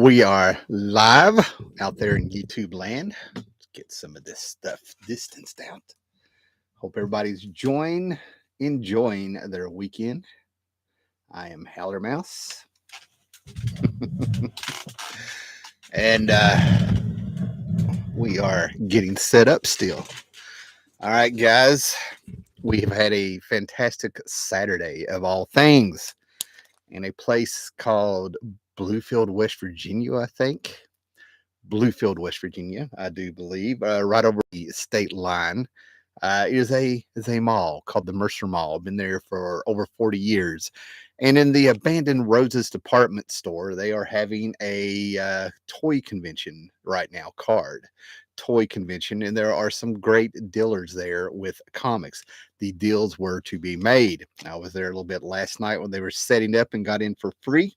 We are live out there in YouTube land. Let's get some of this stuff distanced out. Hope everybody's enjoying their weekend. I am Howler Mouse, and we are getting set up still. All right, guys, we have had a fantastic Saturday of all things in a place called Bluefield, West Virginia, I think. Bluefield, West Virginia, I do believe, right over the state line. Is a mall called the Mercer Mall. Been there for over 40 years, and in the abandoned Roses department store, they are having a toy convention right now. Card toy convention, and there are some great dealers there with comics. The deals were to be made. I was there a little bit last night when they were setting up and got in for free.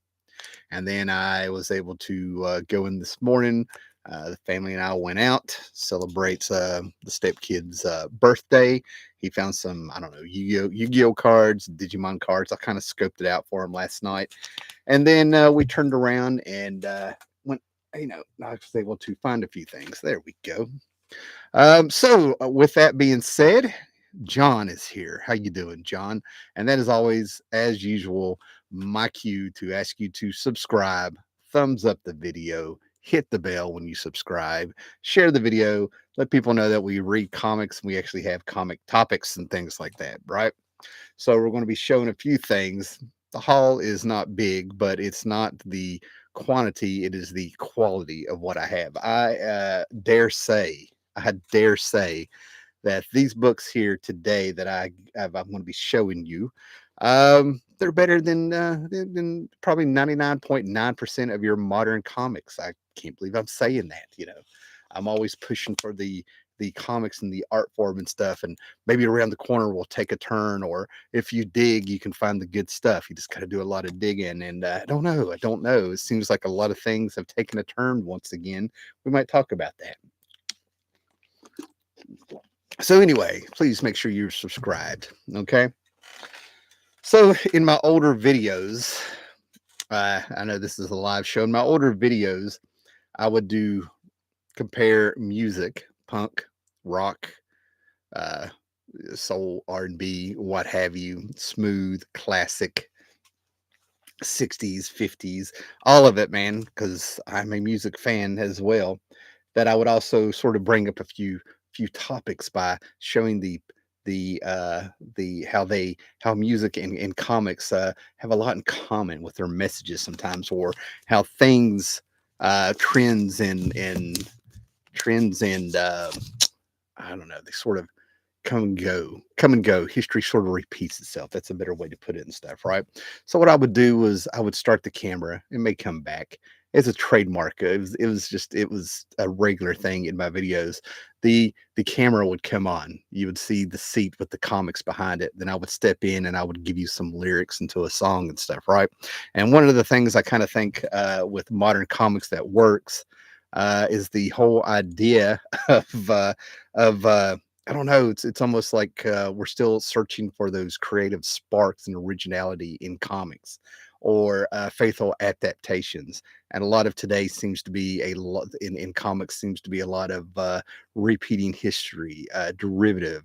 And then I was able to go in this morning. The family and I went out, celebrate the stepkid's birthday. He found some, I don't know, Yu-Gi-Oh cards, Digimon cards. I kind of scoped it out for him last night. And then we turned around and went, I was able to find a few things. There we go. So with that being said, John is here. How you doing, John? And that is always, as usual, my cue to ask you to subscribe, thumbs up the video, hit the bell when you subscribe, share the video, let people know that we read comics and we actually have comic topics and things like that, right? So we're going to be showing a few things. The haul is not big, but it's not the quantity, it is the quality of what I have. I dare say that these books here today that I'm going to be showing you, they're better than probably 99.9% of your modern comics. I can't believe I'm saying that. I'm always pushing for the comics and the art form and stuff, and maybe around the corner will take a turn, or if you dig, you can find the good stuff. You just got to do a lot of digging, and I don't know. It seems like a lot of things have taken a turn once again. We might talk about that. So anyway, please make sure you're subscribed. Okay. So in my older videos, I know this is a live show. In my older videos, I would compare music, punk, rock, uh, soul, R&B, what have you, smooth, classic, 60s, 50s, all of it, man, because I'm a music fan as well. That I would also sort of bring up a few topics by showing how music and comics have a lot in common with their messages sometimes, or how things trends and I don't know, they sort of come and go. History sort of repeats itself. That's a better way to put it and stuff, right? So what I would do was I would start the camera. It may come back. It's a trademark. It was a regular thing in my videos. The camera would come on. You would see the seat with the comics behind it. Then I would step in and I would give you some lyrics into a song and stuff, right? And one of the things I kind of think with modern comics that works is the whole idea of I don't know. It's almost like we're still searching for those creative sparks and originality in comics, or faithful adaptations. And a lot of today seems to be a lot in comics seems to be a lot of repeating history, derivative,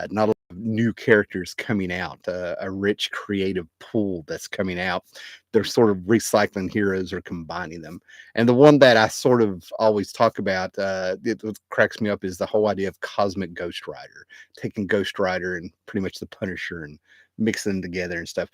not a lot of new characters coming out, a rich creative pool that's coming out. They're sort of recycling heroes or combining them. And the one that I sort of always talk about, what cracks me up, is the whole idea of cosmic Ghost Rider, taking Ghost Rider and pretty much the Punisher and mixing them together and stuff.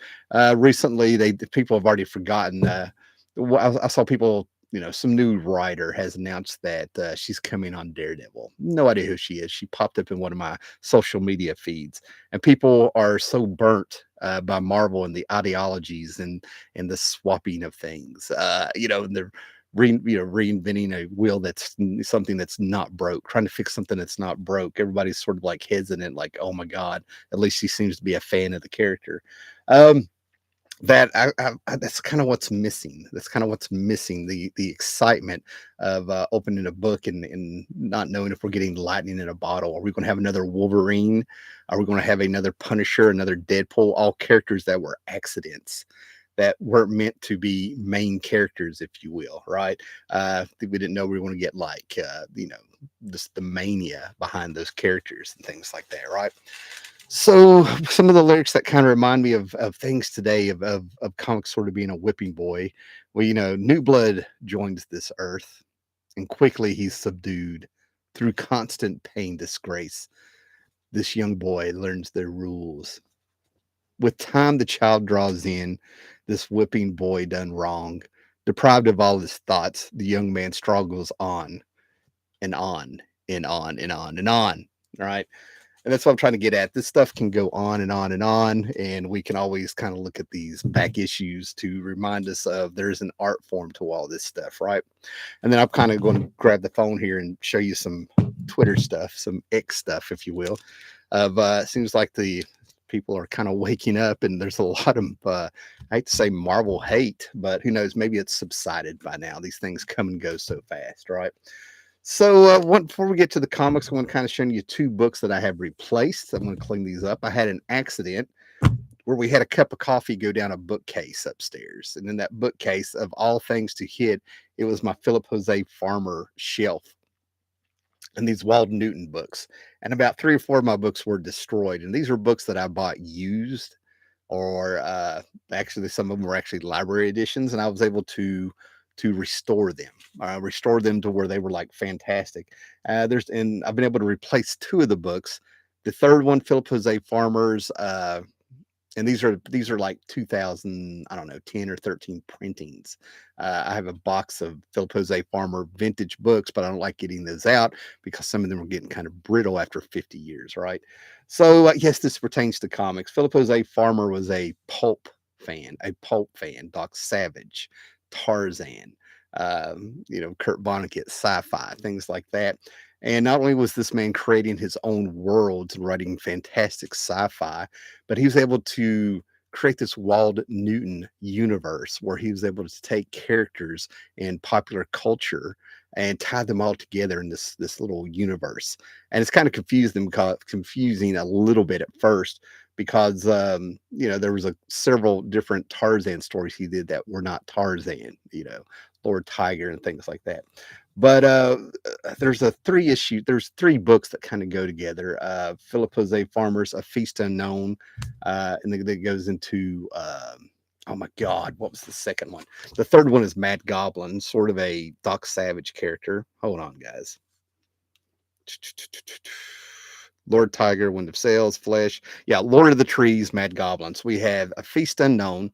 Recently, people have already forgotten. I saw people, some new writer has announced that she's coming on Daredevil. No idea who she is. She popped up in one of my social media feeds, and people are so burnt by Marvel and the ideologies and the swapping of things. And they're reinventing a wheel that's something that's not broke, trying to fix something that's not broke. Everybody's sort of like hesitant, like, oh my God, at least she seems to be a fan of the character. That that's kind of what's missing. That's kind of what's missing, the excitement of opening a book and not knowing if we're getting lightning in a bottle. Are we going to have another Wolverine? Are we going to have another Punisher, another Deadpool? All characters that were accidents that weren't meant to be main characters, if you will, right? We didn't know we were going to get like, just the mania behind those characters and things like that, right? So some of the lyrics that kind of remind me of things today of comics sort of being a whipping boy. Well, new blood joins this earth, and quickly he's subdued through constant pain, disgrace. This young boy learns their rules. With time, the child draws in this whipping boy done wrong. Deprived of all his thoughts, the young man struggles on and on and on and on and on. All right. And that's what I'm trying to get at. This stuff can go on and on and on. And we can always kind of look at these back issues to remind us of there's an art form to all this stuff. Right. And then I'm kind of going to grab the phone here and show you some Twitter stuff, some X stuff, if you will. Of it seems like the people are kind of waking up, and there's a lot of I hate to say Marvel hate, but who knows? Maybe it's subsided by now. These things come and go so fast, right? So, before we get to the comics, I want to kind of show you two books that I have replaced. I'm going to clean these up. I had an accident where we had a cup of coffee go down a bookcase upstairs, and in that bookcase, of all things to hit, it was my Philip Jose Farmer shelf and these Wald Newton books. And about three or four of my books were destroyed. And these were books that I bought used, or actually some of them were actually library editions, and I was able to restore them to where they were like fantastic. And I've been able to replace two of the books. The third one, Philip Jose Farmer's, and these are like 2000, I don't know, 10 or 13 printings. I have a box of Philip Jose Farmer vintage books, but I don't like getting those out because some of them are getting kind of brittle after 50 years, right? So yes, this pertains to comics. Philip Jose Farmer was a pulp fan. Doc Savage, Tarzan, Kurt Vonnegut, sci-fi, things like that. And not only was this man creating his own worlds and writing fantastic sci-fi, but he was able to create this Wald Newton universe where he was able to take characters in popular culture and tie them all together in this little universe. And it's kind of confusing a little bit at first because there was several different Tarzan stories he did that were not Tarzan, Lord Tiger and things like that. But there's three books that kind of go together. Philip Jose Farmer's A Feast Unknown, and then it goes into oh my God, what was the second one? The third one is Mad Goblin, sort of a Doc Savage character. Hold on, guys. Lord Tiger, Wind of Sails, Flesh. Yeah, Lord of the Trees, Mad Goblins. We have A Feast Unknown,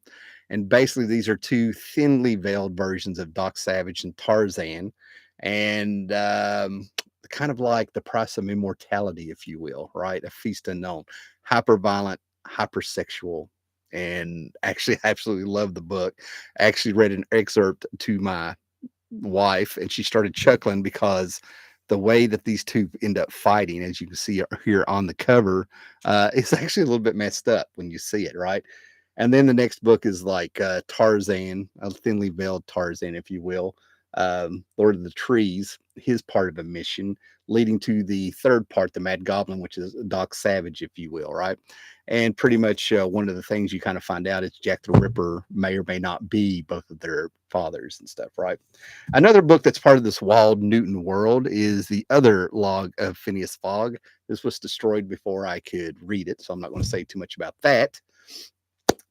and basically these are two thinly veiled versions of Doc Savage and Tarzan, and kind of like The Price of Immortality, if you will, right? A Feast Unknown, hyper violent, hypersexual, and actually I absolutely love the book. I actually read an excerpt to my wife, and she started chuckling because the way that these two end up fighting, as you can see here on the cover, is actually a little bit messed up when you see it, right? And then the next book is like Tarzan, a thinly veiled Tarzan, if you will, Lord of the Trees, his part of a mission, leading to the third part, the Mad Goblin, which is Doc Savage, if you will, right? And pretty much one of the things you kind of find out is Jack the Ripper may or may not be both of their fathers and stuff, right? Another book that's part of this Wald Newton world is the other log of Phineas Fogg. This was destroyed before I could read it, so I'm not going to say too much about that.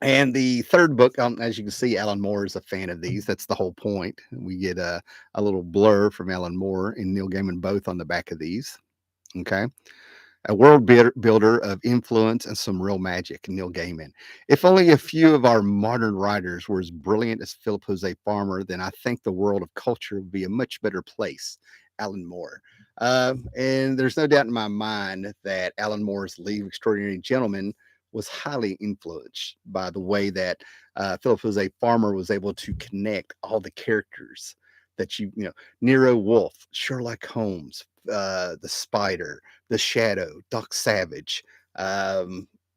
And the third book, as you can see, Alan Moore is a fan of these. That's the whole point. We get a little blur from Alan Moore and Neil Gaiman both on the back of these. Okay. A world builder of influence and some real magic, Neil Gaiman. If only a few of our modern writers were as brilliant as Philip Jose Farmer, then I think the world of culture would be a much better place, Alan Moore. And there's no doubt in my mind that Alan Moore's League of Extraordinary Gentlemen was highly influenced by the way that Philip Jose Farmer was able to connect all the characters that Nero Wolfe, Sherlock Holmes, the Spider, the Shadow, Doc Savage,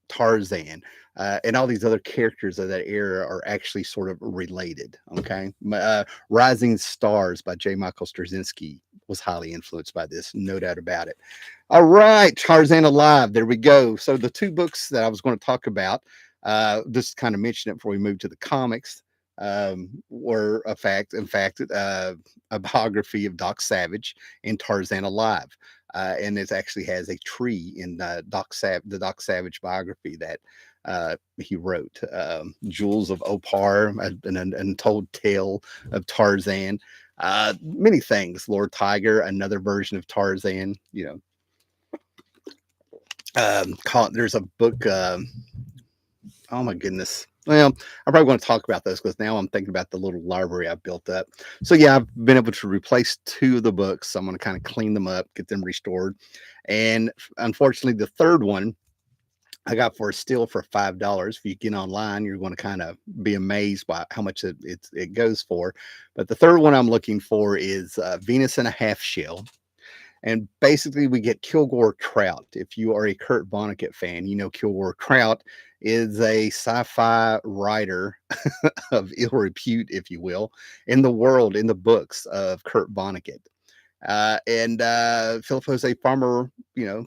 Tarzan, and all these other characters of that era are actually sort of related. Okay. Rising Stars by J. Michael Straczynski was highly influenced by this, no doubt about it. All right, Tarzan Alive. There we go. So the two books that I was going to talk about, Just kind of mention it before we move to the comics. Were in fact, a biography of Doc Savage in Tarzan Alive. And it actually has a tree in the Doc Savage biography that he wrote. Jewels of Opar, an untold tale of Tarzan. Many things. Lord Tiger, another version of Tarzan. There's a book. Oh my goodness. Well, I probably want to talk about those because now I'm thinking about the little library I built up. So yeah, I've been able to replace two of the books. So I'm going to kind of clean them up, get them restored. And unfortunately, the third one I got for a steal for $5. If you get online, you're going to kind of be amazed by how much it goes for. But the third one I'm looking for is Venus and a Half Shell. And basically, we get Kilgore Trout. If you are a Kurt Vonnegut fan, you know Kilgore Trout is a sci-fi writer of ill repute, if you will, in the world, in the books of Kurt Vonnegut. And Philip Jose Farmer,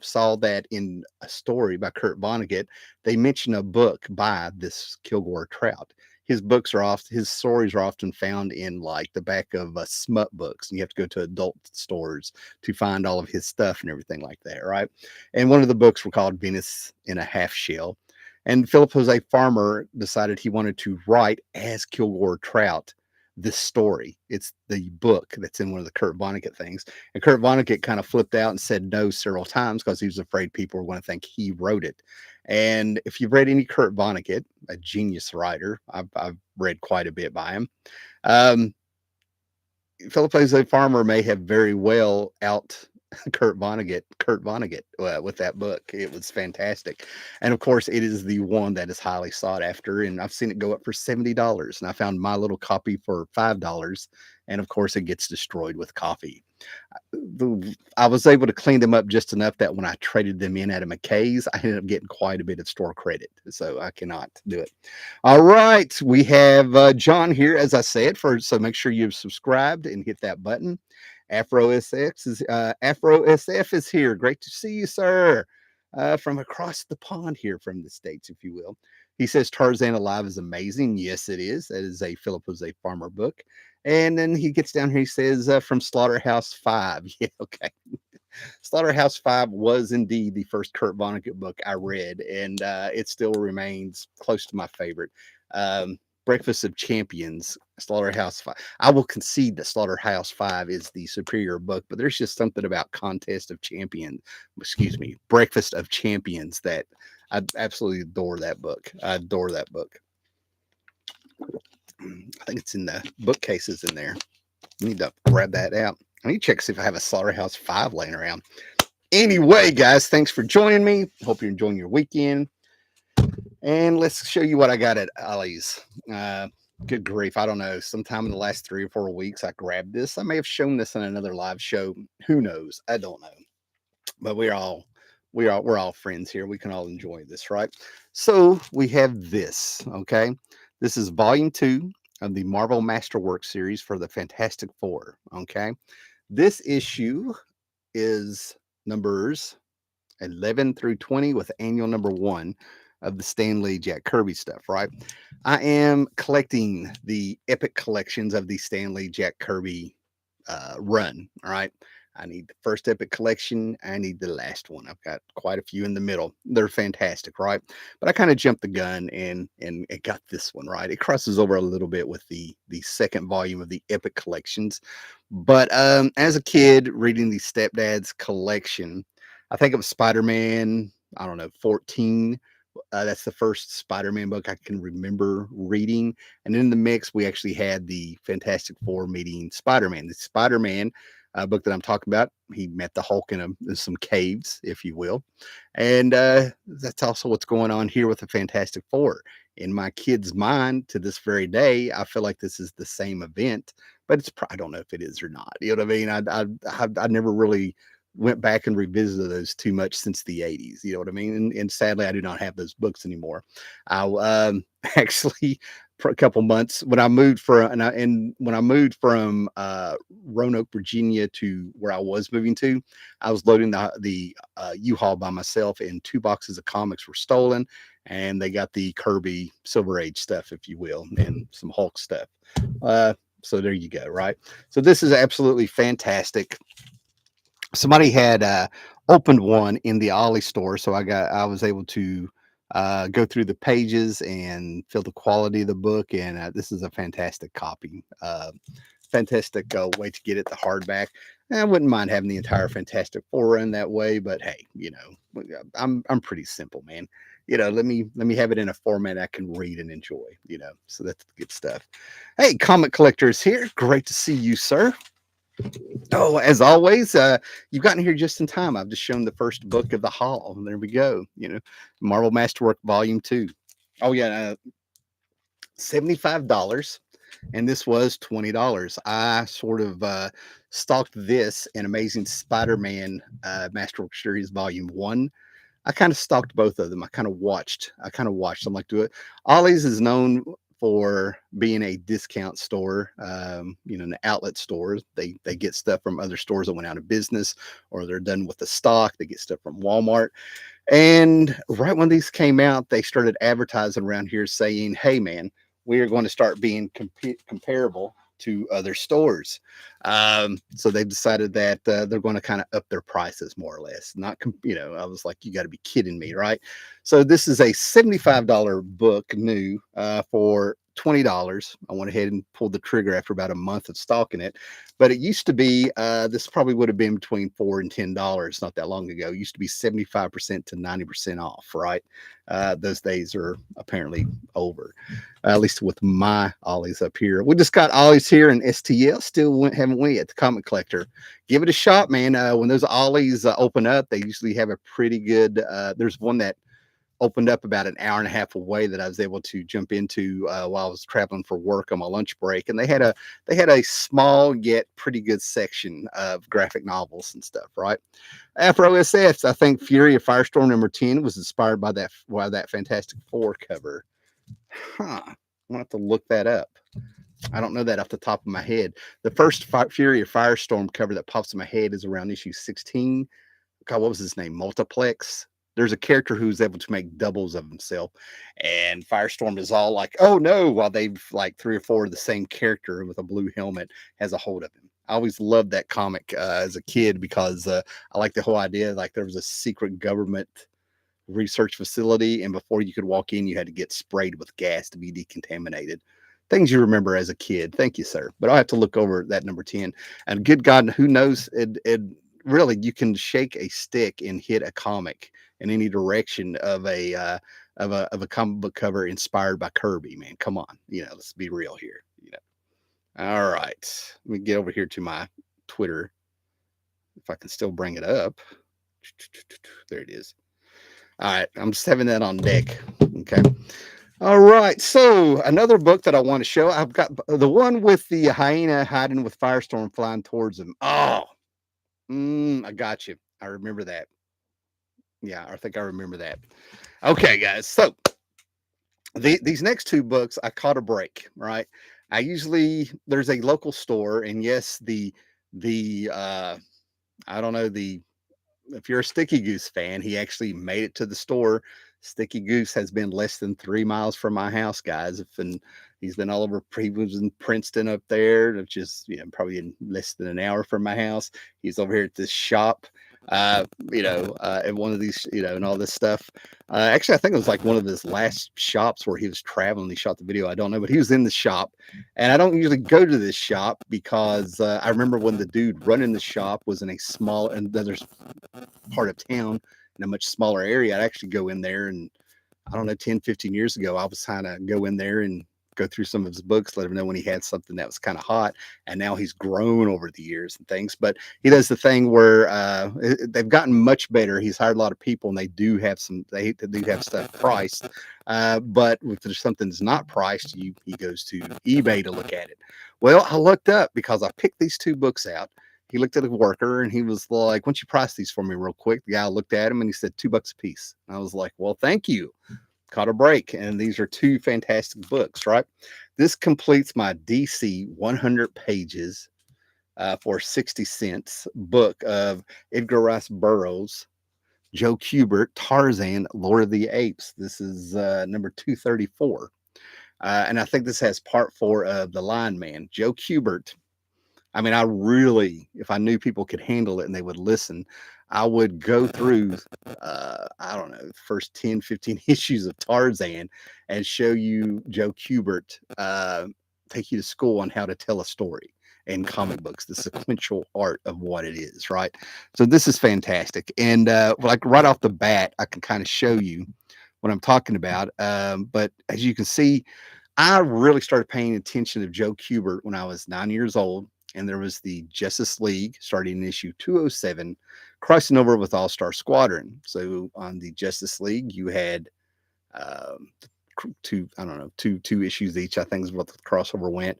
saw that in a story by Kurt Vonnegut. They mention a book by this Kilgore Trout. His stories are often found in like the back of smut books, and you have to go to adult stores to find all of his stuff and everything like that, right? And one of the books were called Venus in a Half Shell. And Philip Jose Farmer decided he wanted to write as Kilgore Trout this story. It's the book that's in one of the Kurt Vonnegut things. And Kurt Vonnegut kind of flipped out and said no several times because he was afraid people were going to think he wrote it. And if you've read any Kurt Vonnegut, a genius writer, I've read quite a bit by him. Um, Philip Jose Farmer may have very well out Kurt Vonnegut with that book. It was fantastic. And of course, it is the one that is highly sought after. And I've seen it go up for $70. And I found my little copy for $5. And of course, it gets destroyed with coffee. I was able to clean them up just enough that when I traded them in at a McKay's, I ended up getting quite a bit of store credit. So I cannot do it. All right. We have John here, as I said, so make sure you've subscribed and hit that button. Afro SF is here. Great to see you, sir. From across the pond here from the States, if you will. He says Tarzan Alive is amazing. Yes, it is. That is a Philip Jose Farmer book. And then he gets down here. He says from Slaughterhouse 5. Yeah, okay. Slaughterhouse 5 was indeed the first Kurt Vonnegut book I read, and it still remains close to my favorite. Breakfast of Champions, Slaughterhouse 5. I will concede that Slaughterhouse 5 is the superior book, but there's just something about Breakfast of Champions that I absolutely adore that book. I adore that book. I think it's in the bookcases in there. I need to grab that out. I need to check see if I have a Slaughterhouse 5 laying around. Anyway, guys, thanks for joining me. Hope you're enjoying your weekend. And let's show you what I got at Ollie's. Good grief. I don't know. Sometime in the last 3 or 4 weeks, I grabbed this. I may have shown this in another live show. Who knows? I don't know. But we're all friends here. We can all enjoy this, right? So we have this, okay? This is volume 2 of the Marvel Masterwork series for the Fantastic Four, okay? This issue is numbers 11 through 20 with annual number 1 of the Stan Lee Jack Kirby stuff, right? I am collecting the epic collections of the Stan Lee Jack Kirby run, all right? I need the first epic collection. I need the last one. I've got quite a few in the middle. They're fantastic, right? But I kind of jumped the gun and it got this one, right? It crosses over a little bit with the second volume of the epic collections. But as a kid reading the Stepdad's collection, I think it was Spider-Man, I don't know, 14. That's the first Spider-Man book I can remember reading. And in the mix, we actually had the Fantastic Four meeting Spider-Man. The Spider-Man book that I'm talking about, he met the Hulk in some caves, if you will. And that's also what's going on here with the Fantastic Four. In my kid's mind, to this very day, I feel like this is the same event, but I don't know if it is or not. You know what I mean? I never really went back and revisited those too much since the 80s. You know what I mean? And sadly, I do not have those books anymore. I actually for a couple months when I moved from and when I moved from Roanoke, Virginia to where I was moving to, I was loading the U-Haul by myself, and 2 boxes of comics were stolen, and they got the Kirby Silver Age stuff, if you will, and some Hulk stuff. Uh, so there you go, right? So this is absolutely fantastic. Somebody had opened one in the Ollie store, so I was able to go through the pages and feel the quality of the book, and this is a fantastic copy. Fantastic way to get it, the hardback. And I wouldn't mind having the entire Fantastic Four run that way, but hey, I'm pretty simple, man. Let me have it in a format I can read and enjoy. So that's good stuff. Hey, comic collectors here. Great to see you, sir. Oh, as always, you've gotten here just in time. I've just shown the first book of the haul. There we go. Marvel Masterwork Volume 2. Oh, yeah, $75. And this was $20. I sort of stalked this in Amazing Spider-Man Masterwork Series Volume 1. I kind of stalked both of them. I kind of watched. I'm like, do it. Ollie's is known for being a discount store, an outlet store. They get stuff from other stores that went out of business, or they're done with the stock. They get stuff from Walmart. And right when these came out, they started advertising around here saying, "Hey, man, we are going to start being comparable to other stores." So they've decided that they're going to kind of up their prices more or less. Not, I was like, you got to be kidding me, right? So this is a $75 book new for $20. I went ahead and pulled the trigger after about a month of stalking it. But it used to be, this probably would have been between $4 and $10 not that long ago. It used to be 75% to 90% off, right? Those days are apparently over, at least with my Ollies up here. We just got Ollies here in STL. Still haven't we at the Comic Collector? Give it a shot, man. When those Ollies open up, they usually have a pretty good. There's one that opened up about an hour and a half away that I was able to jump into while I was traveling for work on my lunch break, and they had a small yet pretty good section of graphic novels and stuff. Right after OSFs, I think Fury of Firestorm #10 was inspired by that Fantastic Four cover. Huh? I'm gonna have to look that up. I don't know that off the top of my head. The first Fury of Firestorm cover that pops in my head is around issue 16. God, what was his name? Multiplex. There's a character who's able to make doubles of himself, and Firestorm is all like, "Oh no!" While they've like 3 or 4 of the same character with a blue helmet has a hold of him. I always loved that comic as a kid because I like the whole idea. Like there was a secret government research facility, and before you could walk in, you had to get sprayed with gas to be decontaminated. Things you remember as a kid. Thank you, sir. But I'll have to look over that #10. And good God, who knows? It really, you can shake a stick and hit a comic in any direction of a comic book cover inspired by Kirby. Man, come on. Let's be real here. All right. Let me get over here to my Twitter if I can still bring it up. There it is. All right, I'm just having that on deck. Okay. All right. So another book that I want to show. I've got the one with the hyena hiding with Firestorm flying towards him. Oh, I got you. I remember that. Yeah, I think I remember that. Okay, guys. So these next 2 books, I caught a break. Right. There's a local store, and yes, the I don't know, if you're a Sticky Goose fan, he actually made it to the store. Sticky Goose has been less than 3 miles from my house, guys. And he's been all over. He was in Princeton up there, which is probably in less than an hour from my house. He's over here at this shop, at one of these, and all this stuff. Actually, I think it was like one of his last shops where he was traveling. He shot the video. I don't know, but he was in the shop, and I don't usually go to this shop because I remember when the dude running the shop was in a small and there's part of town in a much smaller area. I'd actually go in there, and I don't know, 10, 15 years ago, I was trying to go in there and go through some of his books, let him know when he had something that was kind of hot. And now he's grown over the years and things. But he does the thing where they've gotten much better. He's hired a lot of people, and they do have stuff priced. But if there's something that's not priced, he goes to eBay to look at it. Well, I looked up because I picked these 2 books out. He looked at a worker and he was like, "Why don't you price these for me real quick?" The guy looked at him and he said, $2 a piece. And I was like, "Well, thank you." caught a break. And these are two fantastic books, right? This completes my DC 100 pages for 60 cents book of Edgar Rice Burroughs, Joe Kubert, Tarzan, Lord of the Apes. This is number 234. And I think this has part four of The Lion Man. Joe Kubert, I mean, I really, if I knew people could handle it and they would listen, I would go through, I don't know, the first 10, 15 issues of Tarzan and show you Joe Kubert, take you to school on how to tell a story in comic books, the sequential art of what it is, right? So this is fantastic. And like right off the bat, I can kind of show you what I'm talking about. But as you can see, I really started paying attention to Joe Kubert when I was 9 years old. And there was the Justice League starting in issue 207, crossing over with All Star Squadron. So on the Justice League, you had um, two, I don't know, two issues each, I think is what the crossover went.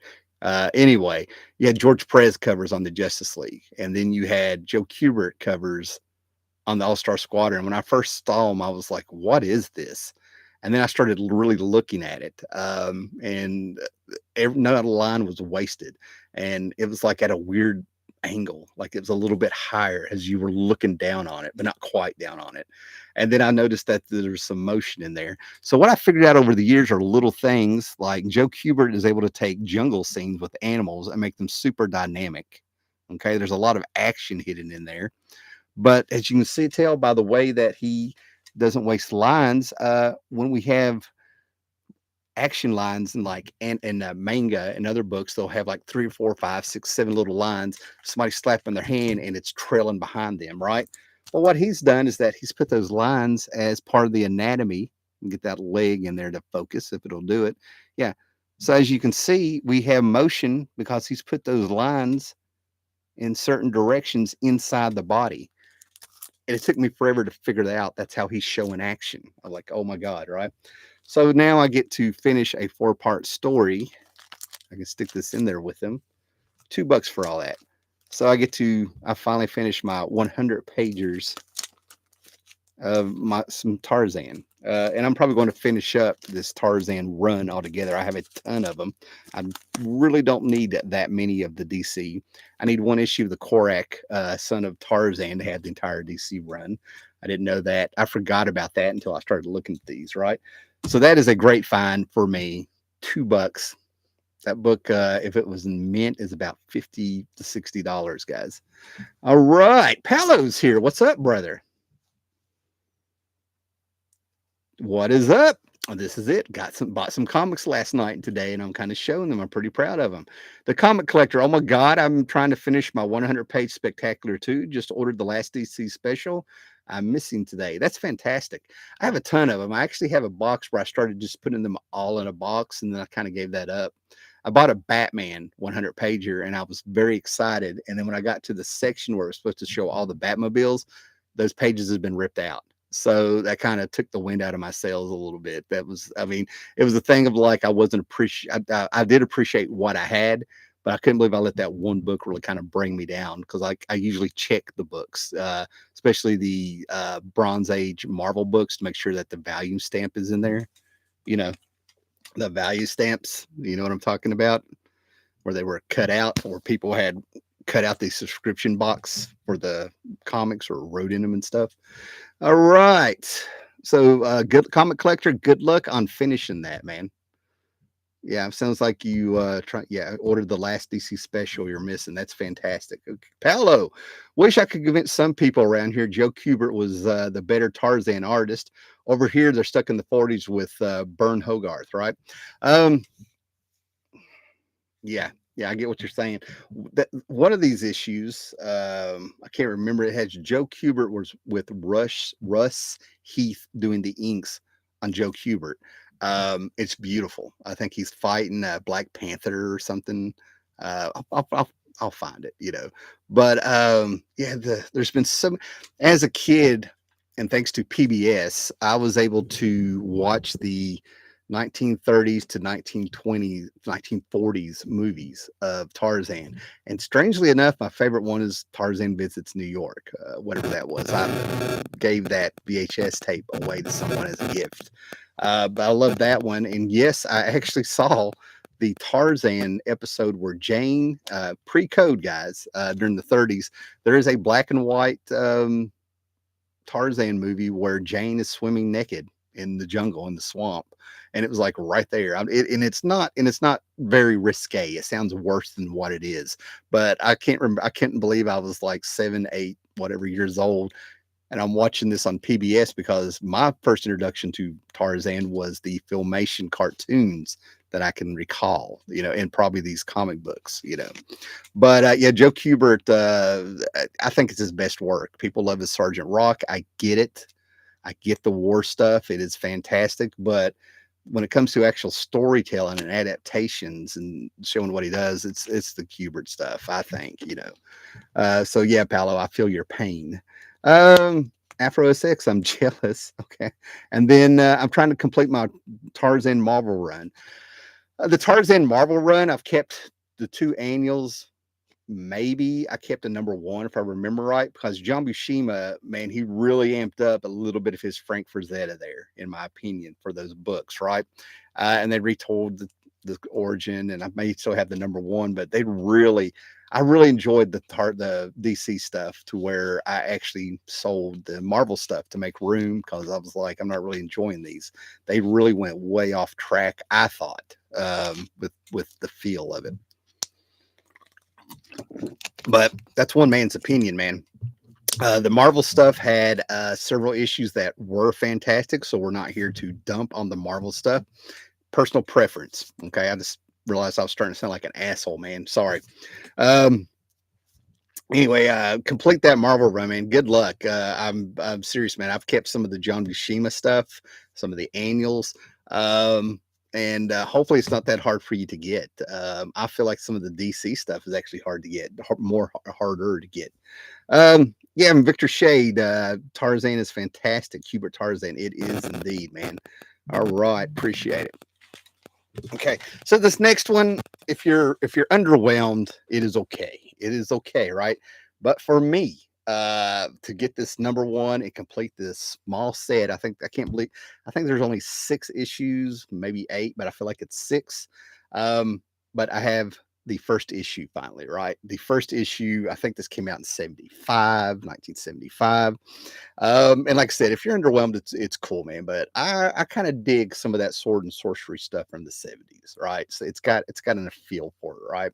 Anyway, you had George Perez covers on the Justice League, and then you had Joe Kubert covers on the All Star Squadron. When I first saw them, I was like, "What is this?" And then I started really looking at it, and none of the line was wasted, and it was like at a weird angle, like it was a little bit higher as you were looking down on it, but not quite down on it. And then I noticed that there's some motion in there. So what I figured out over the years are little things like Joe Kubert is able to take jungle scenes with animals and make them super dynamic. Okay, there's a lot of action hidden in there, but as you can see, tell by the way that he doesn't waste lines, when we have action lines and like and manga and other books, they'll have like three or four, five, six, seven little lines. Somebody slapping their hand and it's trailing behind them, right? Well, what he's done is that he's put those lines as part of the anatomy. Get that leg in there to focus if it'll do it. Yeah. So as you can see, we have motion because he's put those lines in certain directions inside the body. And it took me forever to figure that out. That's how he's showing action. I'm like, oh my God, right? So now I get to finish a 4-part story. I can stick this in there with them. $2 for all that. So I finally finished my 100 pagers of some Tarzan. And I'm probably going to finish up this Tarzan run altogether. I have a ton of them. I really don't need that many of the DC. I need one issue of the Korak, son of Tarzan, to have the entire DC run. I didn't know that. I forgot about that until I started looking at these, right? So that is a great find for me. $2. That book, if it was in mint, is about $50 to $60, guys. All right. Paolo's here. What's up, brother? What is up? This is it. Bought some comics last night and today, and I'm kind of showing them. I'm pretty proud of them. The Comic Collector. Oh my God, I'm trying to finish my 100-page Spectacular 2. Just ordered the last DC special. I'm missing today. That's fantastic. I have a ton of them. I actually have a box where I started just putting them all in a box, and then I kind of gave that up. I bought a Batman 100 pager, and I was very excited. And then when I got to the section where it was supposed to show all the Batmobiles, those pages had been ripped out. So that kind of took the wind out of my sails a little bit. That was, I mean, it was a thing of like, I did appreciate what I had, but I couldn't believe I let that one book really kind of bring me down, because I usually check the books, especially the Bronze Age Marvel books, to make sure that the value stamp is in there. You know, the value stamps, you know what I'm talking about, where they were cut out, or people had cut out the subscription box for the comics or wrote in them and stuff. All right. So, good Comic Collector, good luck on finishing that, man. Yeah, sounds like you ordered the last DC special you're missing. That's fantastic. Okay. Paolo, wish I could convince some people around here Joe Kubert was the better Tarzan artist. Over here, they're stuck in the 40s with Bern Hogarth, right? Um, yeah, I get what you're saying. That one of these issues, I can't remember. It has Joe Kubert was with Russ Heath doing the inks on Joe Kubert. It's beautiful. I think he's fighting a Black Panther or something. I'll find it, you know. But yeah, there's been some as a kid, and thanks to PBS, I was able to watch the 1930s to 1920s, 1940s movies of Tarzan. And strangely enough, my favorite one is Tarzan Visits New York, whatever that was. I gave that VHS tape away to someone as a gift. But I love that one. And yes, I actually saw the Tarzan episode where Jane, pre-code guys, during the 30s, there is a black and white Tarzan movie where Jane is swimming naked in the jungle in the swamp, and it was like right there. And it's not very risque. It sounds worse than what it is, but I can't remember. I couldn't believe I was like 7, 8, whatever years old, and I'm watching this on PBS because my first introduction to Tarzan was the Filmation cartoons that I can recall, and probably these comic books, But yeah, Joe Kubert, I think it's his best work. People love his Sergeant Rock. I get it. I get the war stuff. It is fantastic. But when it comes to actual storytelling and adaptations and showing what he does, it's the Kubert stuff, I think. So yeah, Paolo, I feel your pain. Afro SX, I'm jealous. Okay. And then I'm trying to complete my Tarzan Marvel run. The Tarzan Marvel run, I've kept the two annuals. Maybe I kept a number one if I remember right, because John Buscema, man, he really amped up a little bit of his Frank Frazetta there, in my opinion, for those books, right? And they retold the origin, and I may still have the number one, but I really enjoyed the DC stuff to where I actually sold the Marvel stuff to make room because I was like, I'm not really enjoying these. They really went way off track, I thought, with the feel of it. But that's one man's opinion, man. The Marvel stuff had several issues that were fantastic, so we're not here to dump on the Marvel stuff. Personal preference. Okay, I just realized I was starting to sound like an asshole, man. Sorry. Um, anyway, complete that Marvel run, man. Good luck. I'm serious, man. I've kept some of the John Buscema stuff, some of the annuals. And hopefully it's not that hard for you to get. I feel like some of the DC stuff is actually hard to get, harder to get. Yeah, and Victor Shade, Tarzan is fantastic. Hubert Tarzan, it is indeed, man. All right, appreciate it. Okay, so this next one, if you're underwhelmed, it is okay. It is okay, right? But for me, to get this number one and complete this small set, I think there's only 6 issues, maybe 8, but I feel like it's 6. But I have the first issue finally, right? The first issue, I think this came out in 1975. And like I said, if you're underwhelmed, it's cool, man. But I kind of dig some of that sword and sorcery stuff from the 70s, right? So it's got a feel for it, right?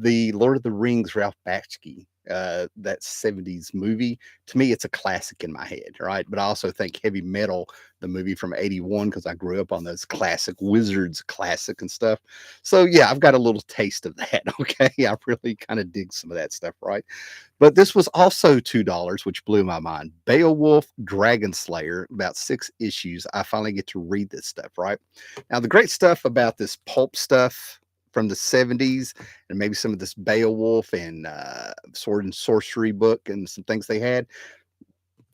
The Lord of the Rings, Ralph Bakshi, that 70s movie, to me, it's a classic in my head, right? But I also think Heavy Metal, the movie from 81, because I grew up on those classic Wizards classic and stuff. So yeah, I've got a little taste of that. Okay. I really kind of dig some of that stuff, right? But this was also $2, which blew my mind. Beowulf Dragon Slayer, about 6 issues. I finally get to read this stuff, right? Now, the great stuff about this pulp stuff from the 70s and maybe some of this Beowulf and sword and sorcery book and some things they had,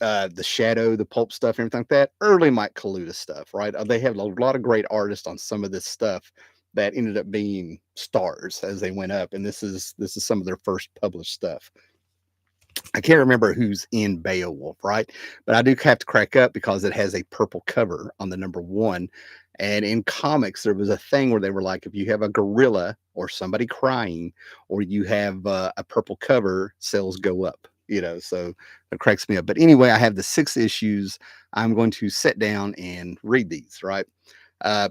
the Shadow, the pulp stuff, everything like that, early Mike Kaluta stuff, right? They have a lot of great artists on some of this stuff that ended up being stars as they went up. And this is some of their first published stuff. I can't remember who's in Beowulf, right? But I do have to crack up because it has a purple cover on the number one. And in comics, there was a thing where they were like, if you have a gorilla or somebody crying, or you have a purple cover, sales go up. So it cracks me up. But anyway, I have the 6 issues. I'm going to sit down and read these, right?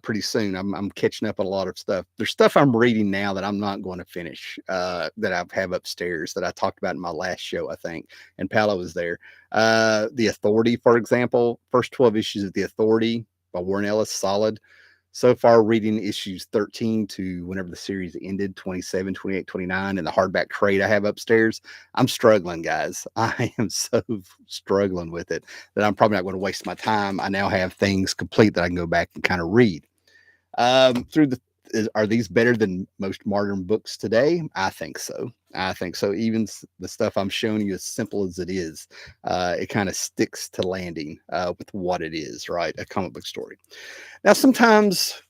Pretty soon. I'm catching up on a lot of stuff. There's stuff I'm reading now that I'm not going to finish, that I have upstairs that I talked about in my last show, I think. And Paolo was there. The Authority, for example, first 12 issues of The Authority by Warren Ellis, solid. So far, reading issues 13 to whenever the series ended, 27, 28, 29, and the hardback trade I have upstairs. I'm struggling, guys. I am so struggling with it that I'm probably not going to waste my time. I now have things complete that I can go back and kind of read. Are these better than most modern books today? I think so. I think so. Even the stuff I'm showing you, as simple as it is, it kind of sticks to landing with what it is, right? A comic book story. Now, sometimes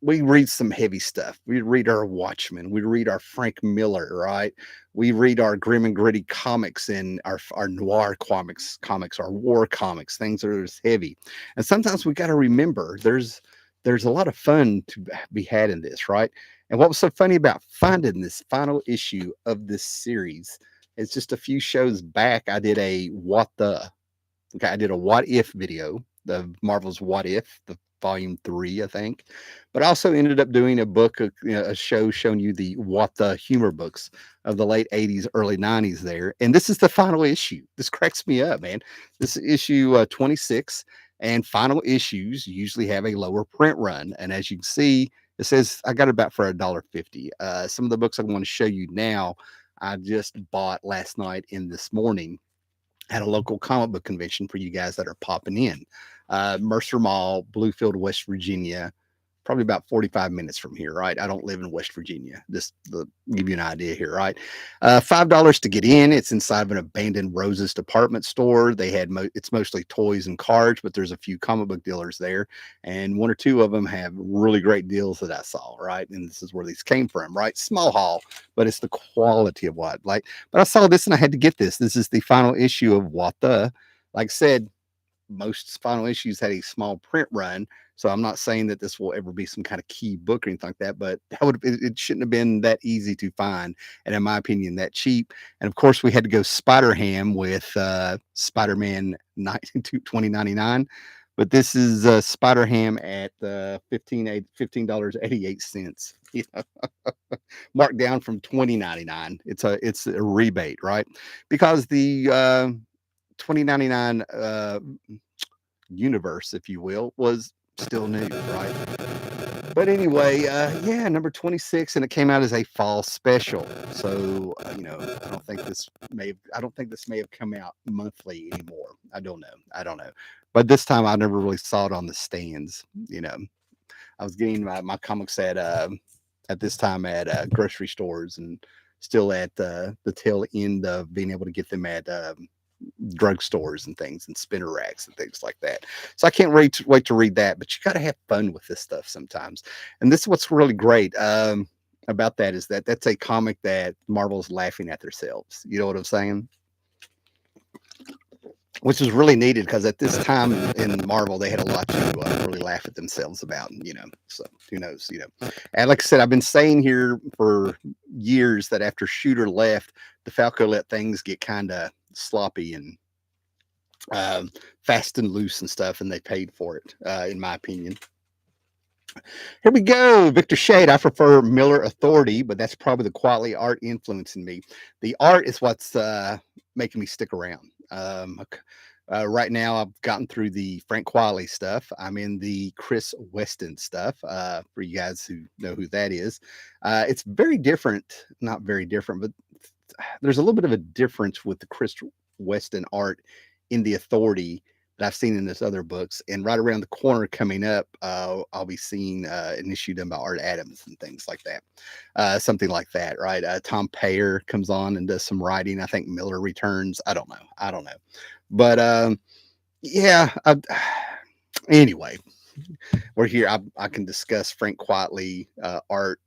we read some heavy stuff. We read our Watchmen. We read our Frank Miller, right? We read our grim and gritty comics and our noir comics, our war comics, things that are just heavy. And sometimes we got to remember there's a lot of fun to be had in this, right? And what was so funny about finding this final issue of this series is just a few shows back, I did a what the Okay, I did a what if video, the Marvel's What If, the volume 3, I think. But I also ended up doing a book, a show showing you the what the humor books of the late 80s, early 90s there. And this is the final issue. This cracks me up, man. This is issue 26, and final issues usually have a lower print run. And as you can see, it says I got it about for $1.50. Some of the books I want to show you now, I just bought last night and this morning at a local comic book convention for you guys that are popping in. Mercer Mall, Bluefield, West Virginia, probably about 45 minutes from here, right? I don't live in West Virginia. Just to give you an idea here, right? $5 to get in. It's inside of an abandoned Roses department store. They had it's mostly toys and cards, but there's a few comic book dealers there, and one or two of them have really great deals that I saw, right? And this is where these came from, right? Small haul, but it's the quality of what, like. But I saw this and I had to get this. This is the final issue of What the. Like I said, most final issues had a small print run, so I'm not saying that this will ever be some kind of key book or anything like that, but it shouldn't have been that easy to find, and in my opinion, that cheap. And of course, we had to go Spider Ham with Spider-Man 2099, but this is Spider Ham at $15.88. You know, marked down from 2099. It's a rebate, right? Because the 2099 universe, if you will, was still new, right? But anyway, yeah, number 26, and it came out as a fall special. So I don't think this may have come out monthly anymore. I don't know. But this time I never really saw it on the stands. I was getting my comics at this time at grocery stores, and still at the tail end of being able to get them at drugstores and things, and spinner racks and things like that. So I can't wait to read that. But you got to have fun with this stuff sometimes. And this is what's really great about that, is that that's a comic that Marvel's laughing at themselves. You know what I'm saying? Which is really needed, because at this time in Marvel, they had a lot to really laugh at themselves about. So who knows? And like I said, I've been saying here for years that after Shooter left, the Falco let things get kind of sloppy and fast and loose and stuff, and they paid for it, in my opinion. Here we go. Victor Shade. I prefer Miller Authority, but that's probably the quality art influencing me. The art is what's making me stick around. Right now, I've gotten through the Frank Qualley stuff. I'm in the Chris Weston stuff. For you guys who know who that is, it's very different. Not very different, but there's a little bit of a difference with the Chris Weston art in the Authority that I've seen in this other books. And right around the corner coming up, I'll be seeing an issue done by Art Adams and things like that. Something like that, right? Tom Payer comes on and does some writing. I think Miller returns. I don't know. But yeah. Anyway, we're here. I can discuss Frank Quitely art,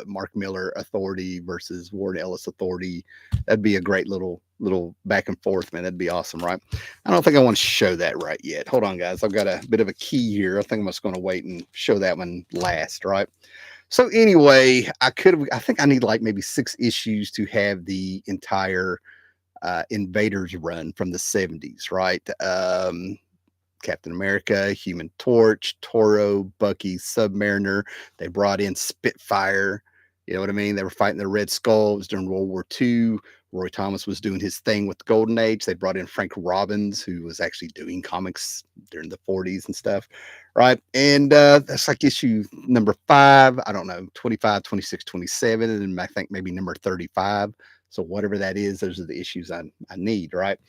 Mark Miller Authority versus Ward Ellis Authority. That'd be a great little back and forth, man. That'd be awesome, right? I don't think I want to show that right yet. Hold on, guys. I've got a bit of a key here. I think I'm just going to wait and show that one last, right? So anyway, I think I need like maybe 6 issues to have the entire Invaders run from the 70s, right? Captain America, Human Torch, Toro, Bucky, Submariner. They brought in Spitfire. You know what I mean? They were fighting the Red Skull. It was during World War II. Roy Thomas was doing his thing with the Golden Age. They brought in Frank Robbins, who was actually doing comics during the 40s and stuff, right? And that's like issue number 5. I don't know, 25, 26, 27, and I think maybe number 35. So whatever that is, those are the issues I need, right?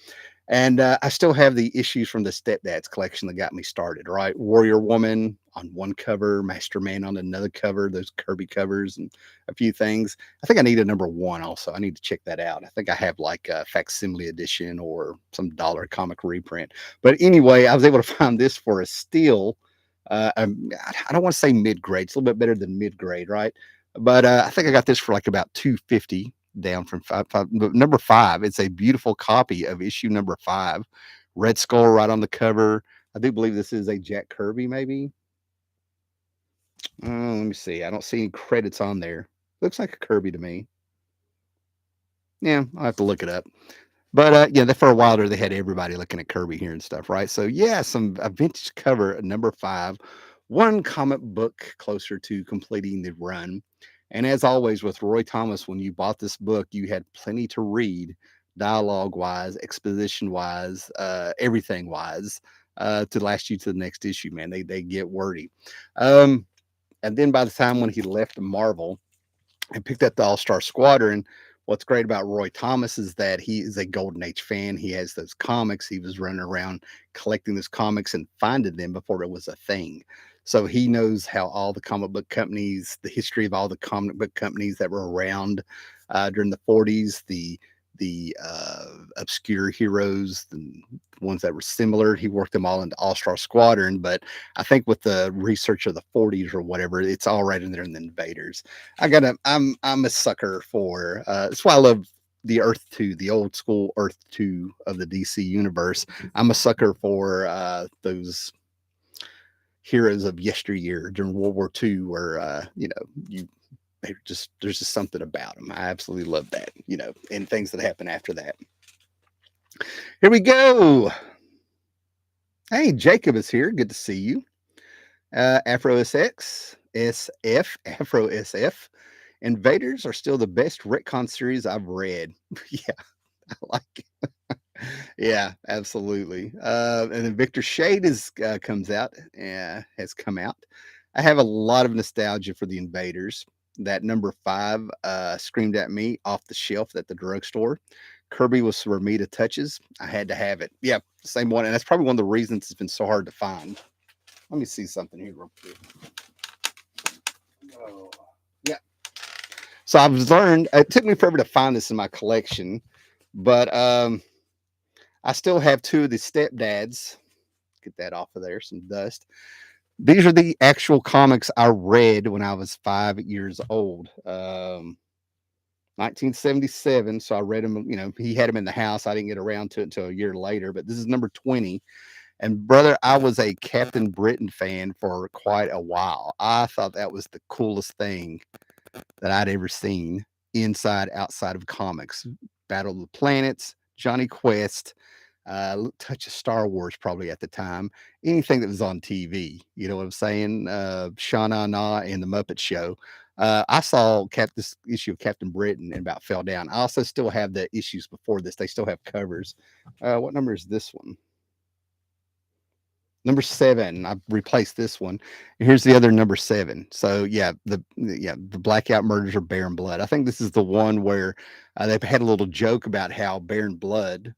And I still have the issues from the Stepdads collection that got me started, right? Warrior Woman on one cover, Master Man on another cover, those Kirby covers, and a few things. I think I need a number 1 also. I need to check that out. I think I have like a facsimile edition or some dollar comic reprint. But anyway, I was able to find this for a steal I don't want to say mid grade. It's a little bit better than mid grade, right? But I think I got this for like about 250 down from five. But number five, it's a beautiful copy of issue number five. Red Skull right on the cover. I do believe this is a Jack Kirby, maybe. Let me see. I don't see any credits on there. Looks like a Kirby to me. Yeah, I'll have to look it up. But yeah, for a while there, they had everybody looking at Kirby here and stuff, right? So yeah, some a vintage cover at number five, one comic book closer to completing the run. And as always with Roy Thomas, when you bought this book, you had plenty to read, dialogue wise, exposition wise, everything wise, to last you to the next issue. Man, they get wordy. Um, and then by the time when he left Marvel, and picked up the All Star Squadron. What's great about Roy Thomas is that he is a Golden Age fan. He has those comics. He was running around collecting those comics and finding them before it was a thing. So he knows how all the comic book companies, the history of all the comic book companies that were around during the 40s, the obscure heroes, the ones that were similar. He worked them all into All Star Squadron, but I think with the research of the 40s or whatever, it's all right in there in the Invaders. I'm a sucker for that's why I love the Earth 2, the old school Earth 2 of the DC universe. I'm a sucker for those heroes of yesteryear during World War II, where you there's just something about them. I absolutely love that, and things that happen after that. Here we go. Hey, Jacob is here. Good to see you. Afro SX, SF, Afro SF. Invaders are still the best retcon series I've read. Yeah, I like it. Yeah, absolutely. And then Victor Shade comes out, has come out. I have a lot of nostalgia for the Invaders. That number five screamed at me off the shelf at the drugstore. Kirby was Ramita touches. I had to have it. Yeah, same one. And that's probably one of the reasons it's been so hard to find. Let me see something here real quick. Oh, yeah. So I've learned, it took me forever to find this in my collection, but I still have two of the stepdads. Get that off of there, some dust. These are the actual comics I read when I was 5 years old. 1977. So I read them, he had them in the house. I didn't get around to it until a year later, but this is number 20. And brother, I was a Captain Britain fan for quite a while. I thought that was the coolest thing that I'd ever seen inside, outside of comics. Battle of the Planets, Johnny Quest, touch of Star Wars probably at the time. Anything that was on TV, you know what I'm saying? Shauna Na and the Muppet Show. I saw this issue of Captain Britain and about fell down. I also still have the issues before this. They still have covers. What number is this one? Number seven. I replaced this one. Here's the other number seven. So yeah, the Blackout Murders are Baron Blood. I think this is the one where they've had a little joke about how Baron Blood,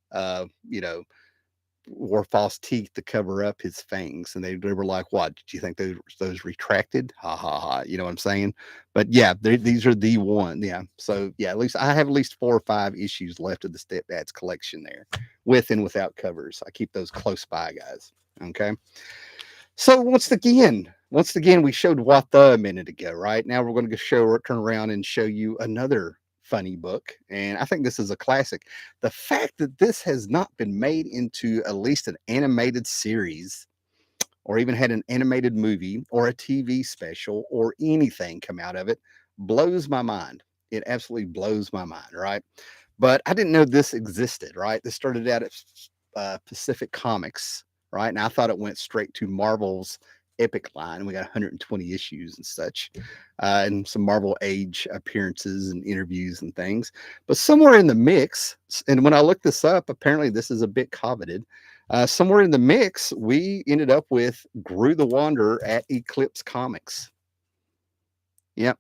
wore false teeth to cover up his fangs, and they were like, "What? Did you think those retracted? Ha ha ha!" You know what I'm saying? But yeah, these are the one. Yeah. So yeah, at least I have at least 4 or 5 issues left of the Stepdads collection there, with and without covers. I keep those close by, guys. Okay. So once again, we showed what the a minute ago, right? Now we're going to turn around and show you another funny book. And I think this is a classic. The fact that this has not been made into at least an animated series or even had an animated movie or a TV special or anything come out of it blows my mind. It absolutely blows my mind, right? But I didn't know this existed, right? This started out at Pacific Comics, right? And I thought it went straight to Marvel's Epic line. We got 120 issues and such, and some Marvel Age appearances and interviews and things. But somewhere in the mix, and when I looked this up, apparently this is a bit coveted. Somewhere in the mix, we ended up with Gru the Wanderer at Eclipse Comics. Yep.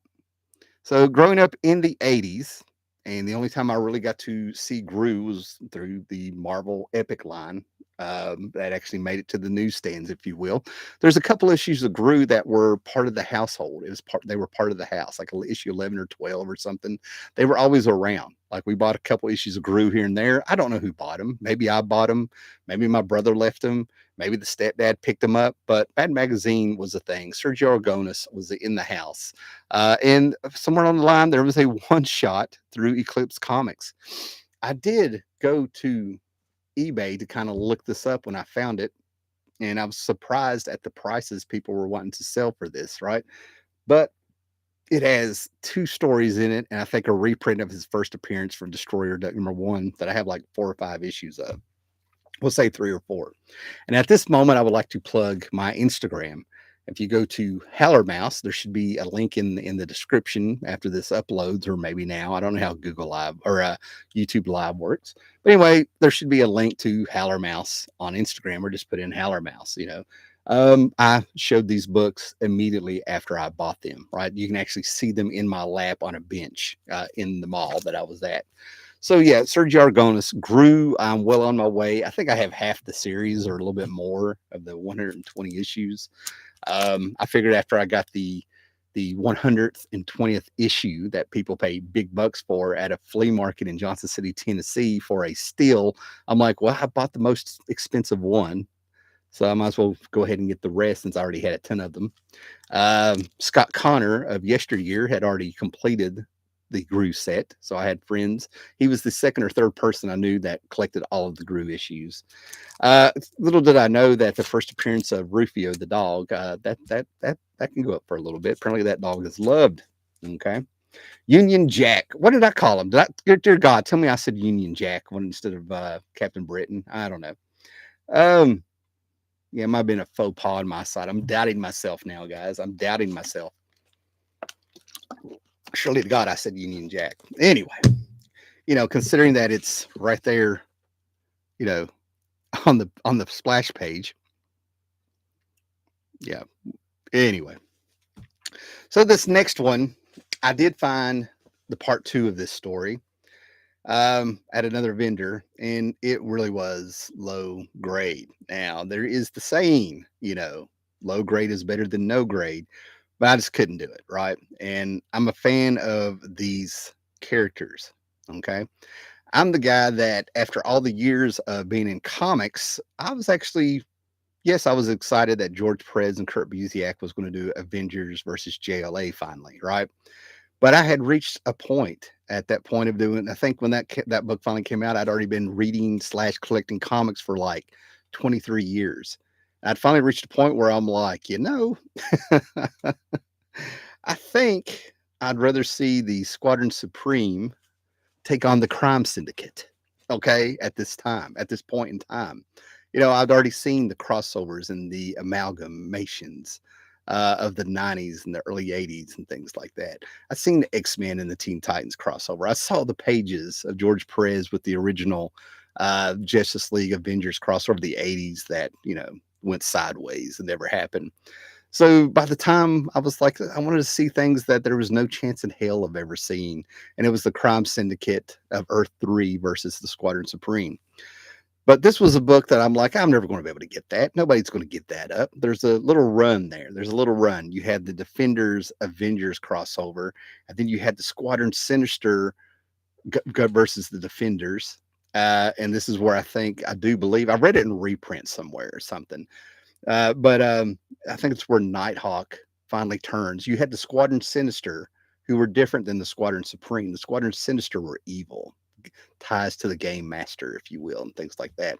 So growing up in the 80s, and the only time I really got to see Gru was through the Marvel Epic line. that actually made it to the newsstands, if you will. There's a couple issues of Gru that were part of the household. It was part They were part of the house, like issue 11 or 12 or something. They were always around. Like we bought a couple issues of Gru here and there. I don't know who bought them. Maybe I bought them. Maybe my brother left them. Maybe the stepdad picked them up. But Bad Magazine was a thing. Sergio Aragonis was in the house. And somewhere on the line, there was a one shot through Eclipse Comics. I did go to eBay to kind of look this up when I found it, and I was surprised at the prices people were wanting to sell for this, right? But it has two stories in it, and I think a reprint of his first appearance from Destroyer #1 that I have like 4 or 5 issues of. We'll say 3 or 4. And at this moment, I would like to plug my Instagram. If you go to Howler Mouse, there should be a link in the description after this uploads, or maybe now. I don't know how Google Live or YouTube Live works, but anyway, there should be a link to Howler Mouse on Instagram, or just put in Howler Mouse. I showed these books immediately after I bought them. Right, you can actually see them in my lap on a bench in the mall that I was at. So yeah, Sergio Aragonis Gru. I'm well on my way. I think I have half the series or a little bit more of the 120 issues. I figured after I got the 100th and 20th issue that people pay big bucks for at a flea market in Johnson City, Tennessee for a steal, I'm like, well, I bought the most expensive one, so I might as well go ahead and get the rest since I already had a ton of them. Scott Connor of yesteryear had already completed the Gru set, so I had friends. He was the second or third person I knew that collected all of the Gru issues. Little did I know that the first appearance of Rufio the dog, that can go up for a little bit. Apparently, that dog is loved. Okay, Union Jack. What did I call him? Dear God, tell me I said Union Jack instead of Captain Britain. I don't know. Um, yeah, it might have been a faux pas on my side. I'm doubting myself now, guys. I'm doubting myself. Surely to God, I said Union Jack. Anyway, considering that it's right there, you know, on the splash page. Yeah. Anyway, so this next one, I did find the part 2 of this story at another vendor, and it really was low grade. Now, there is the saying, low grade is better than no grade, but I just couldn't do it, right? And I'm a fan of these characters, okay? I'm the guy that, after all the years of being in comics, I was actually, yes, I was excited that George Perez and Kurt Busiek was going to do Avengers versus JLA finally, right? But I had reached a point at that point of doing. I think when that book finally came out, I'd already been reading / collecting comics for like 23 years. I'd finally reached a point where I'm like, I think I'd rather see the Squadron Supreme take on the crime syndicate. Okay, at this point in time, I'd already seen the crossovers and the amalgamations of the 90s and the early 80s and things like that. I've seen the X-Men and the Teen Titans crossover. I saw the pages of George Perez with the original Justice League Avengers crossover of the 80s that, went sideways and never happened. So by the time I was like, I wanted to see things that there was no chance in hell of ever seeing. And it was the Crime Syndicate of Earth 3 versus the Squadron Supreme. But this was a book that I'm like, I'm never going to be able to get that. Nobody's going to get that up. There's a little run there. There's a little run. You had the Defenders Avengers crossover, and then you had the Squadron Sinister versus the Defenders. And this is where I do believe, I read it in reprint somewhere or something. But I think it's where Nighthawk finally turns. You had the Squadron Sinister, who were different than the Squadron Supreme. The Squadron Sinister were evil, ties to the Game Master, if you will, and things like that.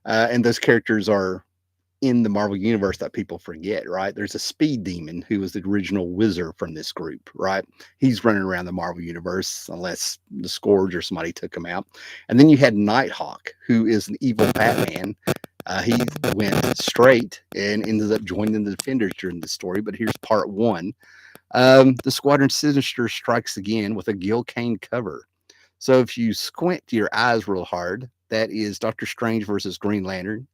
And those characters are in the Marvel Universe that people forget, right? There's a Speed Demon who was the original wizard from this group, right? He's running around the Marvel Universe unless the Scourge or somebody took him out. And then you had Nighthawk, who is an evil Batman. He went straight and ended up joining the Defenders during the story. But here's part 1. The Squadron Sinister strikes again with a Gil Kane cover. So if you squint your eyes real hard, that is Doctor Strange versus Green Lantern.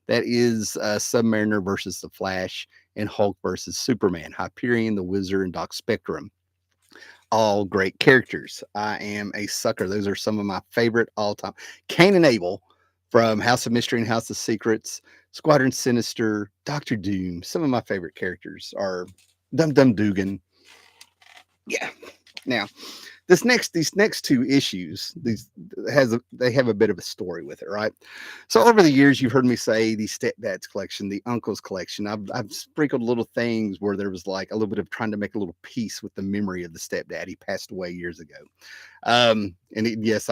That is Submariner versus the Flash, and Hulk versus Superman, Hyperion, the Wizard, and Doc Spectrum. All great characters. I am a sucker. Those are some of my favorite all time. Cain and Abel, from House of Mystery and House of Secrets, Squadron Sinister, Doctor Doom. Some of my favorite characters are Dum Dum Dugan. Yeah. Now, these next two issues, they have a bit of a story with it, right? So over the years, you've heard me say the stepdad's collection, the uncle's collection. I've sprinkled little things where there was like a little bit of trying to make a little peace with the memory of the stepdad. He passed away years ago. Yes,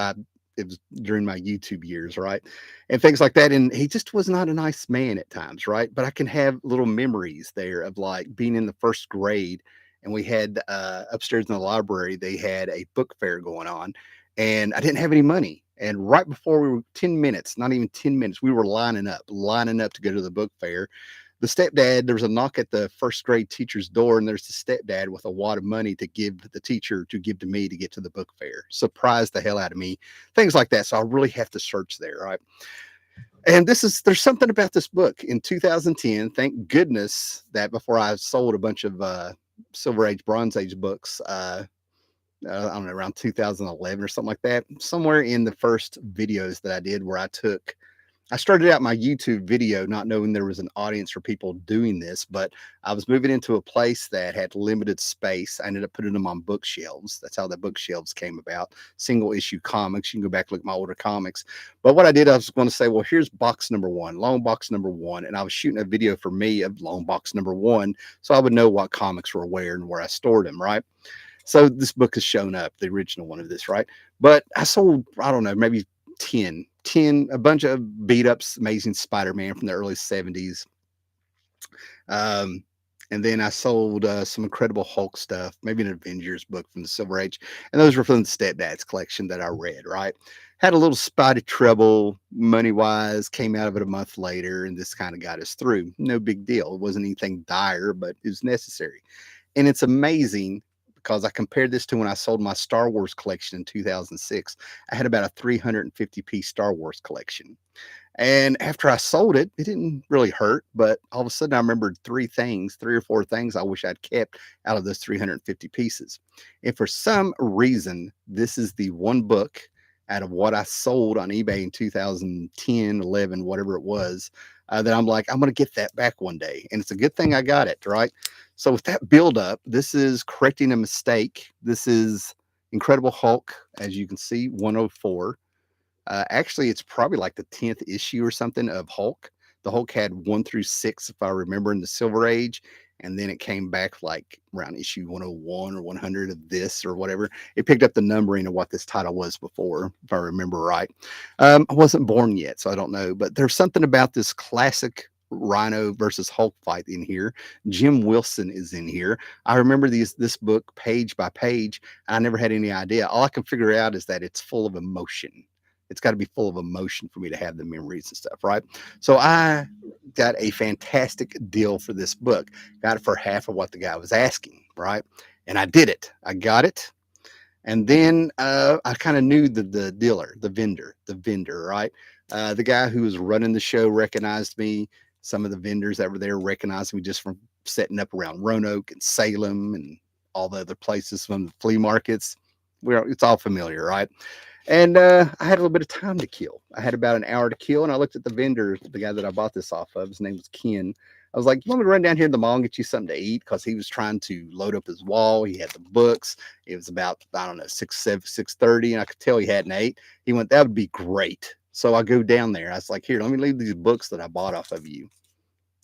it was during my YouTube years, right? And things like that. And he just was not a nice man at times, right? But I can have little memories there of like being in the first grade, and we had upstairs in the library, they had a book fair going on, and I didn't have any money. And right before we were 10 minutes, not even 10 minutes, we were lining up to go to the book fair. The stepdad, there was a knock at the first grade teacher's door, and there's the stepdad with a wad of money to give the teacher to give to me to get to the book fair. Surprised the hell out of me, things like that. So I really have to search there, right? And there's something about this book in 2010. Thank goodness that before I sold a bunch of Silver Age, Bronze Age books, I don't know, around 2011 or something like that, somewhere in the first videos that I did where I started out my YouTube video not knowing there was an audience for people doing this, but I was moving into a place that had limited space. I ended up putting them on bookshelves. That's how the bookshelves came about. Single issue comics. You can go back and look at my older comics. But what I did, I was going to say, well, here's box number one, long box number one. And I was shooting a video for me of long box number one, so I would know what comics were where and where I stored them, right? So this book has shown up, the original one of this, right? But I sold, I don't know, maybe 10, a bunch of beat ups, Amazing Spider-Man from the early 70s. Um, and then I sold some Incredible Hulk stuff, maybe an Avengers book from the Silver Age. And those were from the Stepdad's collection that I read, right? Had a little spot of trouble money wise, came out of it a month later, and this kind of got us through. No big deal. It wasn't anything dire, but it was necessary. And it's amazing because I compared this to when I sold my Star Wars collection in 2006. I had about a 350-piece Star Wars collection. And after I sold it, it didn't really hurt, but all of a sudden I remembered three or four things I wish I'd kept out of those 350 pieces. And for some reason, this is the one book out of what I sold on eBay in 2010, 11, whatever it was, that I'm like, I'm going to get that back one day. And it's a good thing I got it, right? So with that build up, this is correcting a mistake. This is Incredible Hulk, as you can see, 104. Actually, it's probably like the 10th issue or something of Hulk. The Hulk had 1 through 6, if I remember, in the Silver Age. And then it came back like around issue 101 or 100 of this or whatever. It picked up the numbering of what this title was before, if I remember right. I wasn't born yet, so I don't know. But there's something about this classic Rhino versus Hulk fight in here. Jim Wilson is in here. I remember this book page by page. I never had any idea. All I can figure out is that it's full of emotion. It's got to be full of emotion for me to have the memories and stuff, right? So I got a fantastic deal for this book. Got it for half of what the guy was asking, right? And I did it. I got it. And then I kind of knew the dealer, the vendor, right? The guy who was running the show recognized me. Some of the vendors that were there recognized me just from setting up around Roanoke and Salem and all the other places from the flea markets. It's all familiar, right? And I had a little bit of time to kill. I had about an hour to kill, and I looked at the vendor, the guy that I bought this off of. His name was Ken. I was like, "You want me to run down here to the mall and get you something to eat?" Because he was trying to load up his wall. He had the books. It was about, I don't know, 6:30, and I could tell he hadn't ate. He went, "That would be great." So I go down there. I was like, "Here, let me leave these books that I bought off of you.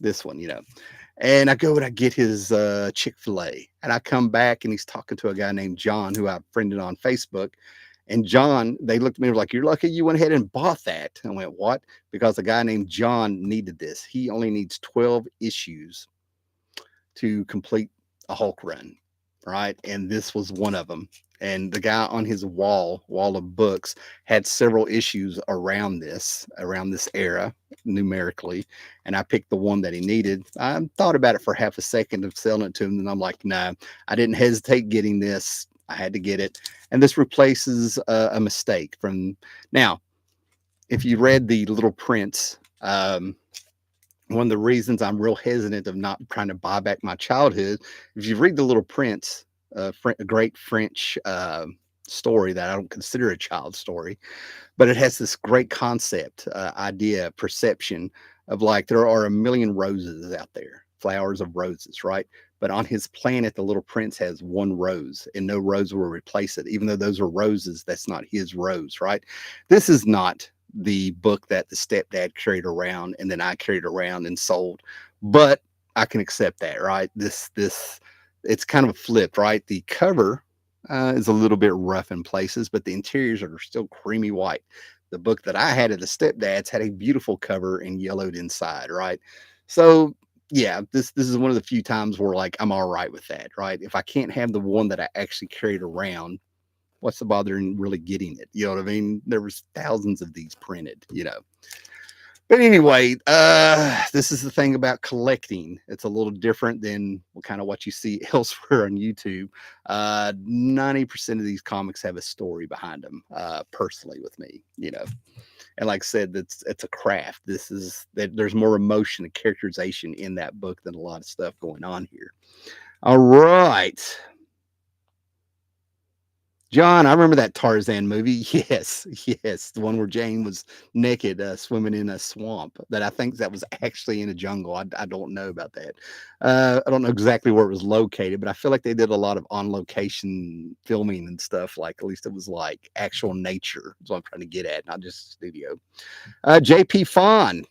This one, you know." And I go and I get his Chick-fil-A. And I come back and he's talking to a guy named John who I friended on Facebook. And John, they looked at me like, "You're lucky you went ahead and bought that." I went, "What?" Because a guy named John needed this. He only needs 12 issues to complete a Hulk run, right? And this was one of them. And the guy on his wall of books, had several issues around this era numerically. And I picked the one that he needed. I thought about it for half a second of selling it to him. And I'm like, no, I didn't hesitate getting this. I had to get it. And this replaces a mistake from now. If you read the Little Prince, one of the reasons I'm real hesitant of not trying to buy back my childhood, if you read The Little Prince, a great French story that I don't consider a child story, but it has this great concept, idea, perception of like there are a million roses out there, flowers of roses, right? But on his planet, the little prince has one rose, and no rose will replace it. Even though those are roses, that's not his rose, right? This is not the book that the stepdad carried around and then I carried around and sold, but I can accept that, right? This it's kind of flipped, right? The cover is a little bit rough in places, but the interiors are still creamy white. The book that I had at the stepdad's had a beautiful cover and yellowed inside, right? So yeah, this is one of the few times where like I'm all right with that, right? If I can't have the one that I actually carried around, what's the bother in really getting it? You know what I mean? There was thousands of these printed, you know. But anyway, this is the thing about collecting. It's a little different than kind of what you see elsewhere on YouTube. 90% of these comics have a story behind them, personally with me, you know. And like I said, it's a craft. This is that there's more emotion and characterization in that book than a lot of stuff going on here. All right. John, I remember that Tarzan movie. Yes, yes, the one where Jane was naked, swimming in a swamp. That I think that was actually in a jungle. I don't know about that. I don't know exactly where it was located, but I feel like they did a lot of on location filming and stuff. Like at least it was like actual nature. Is what I'm trying to get at, not just studio. J.P. Fawn.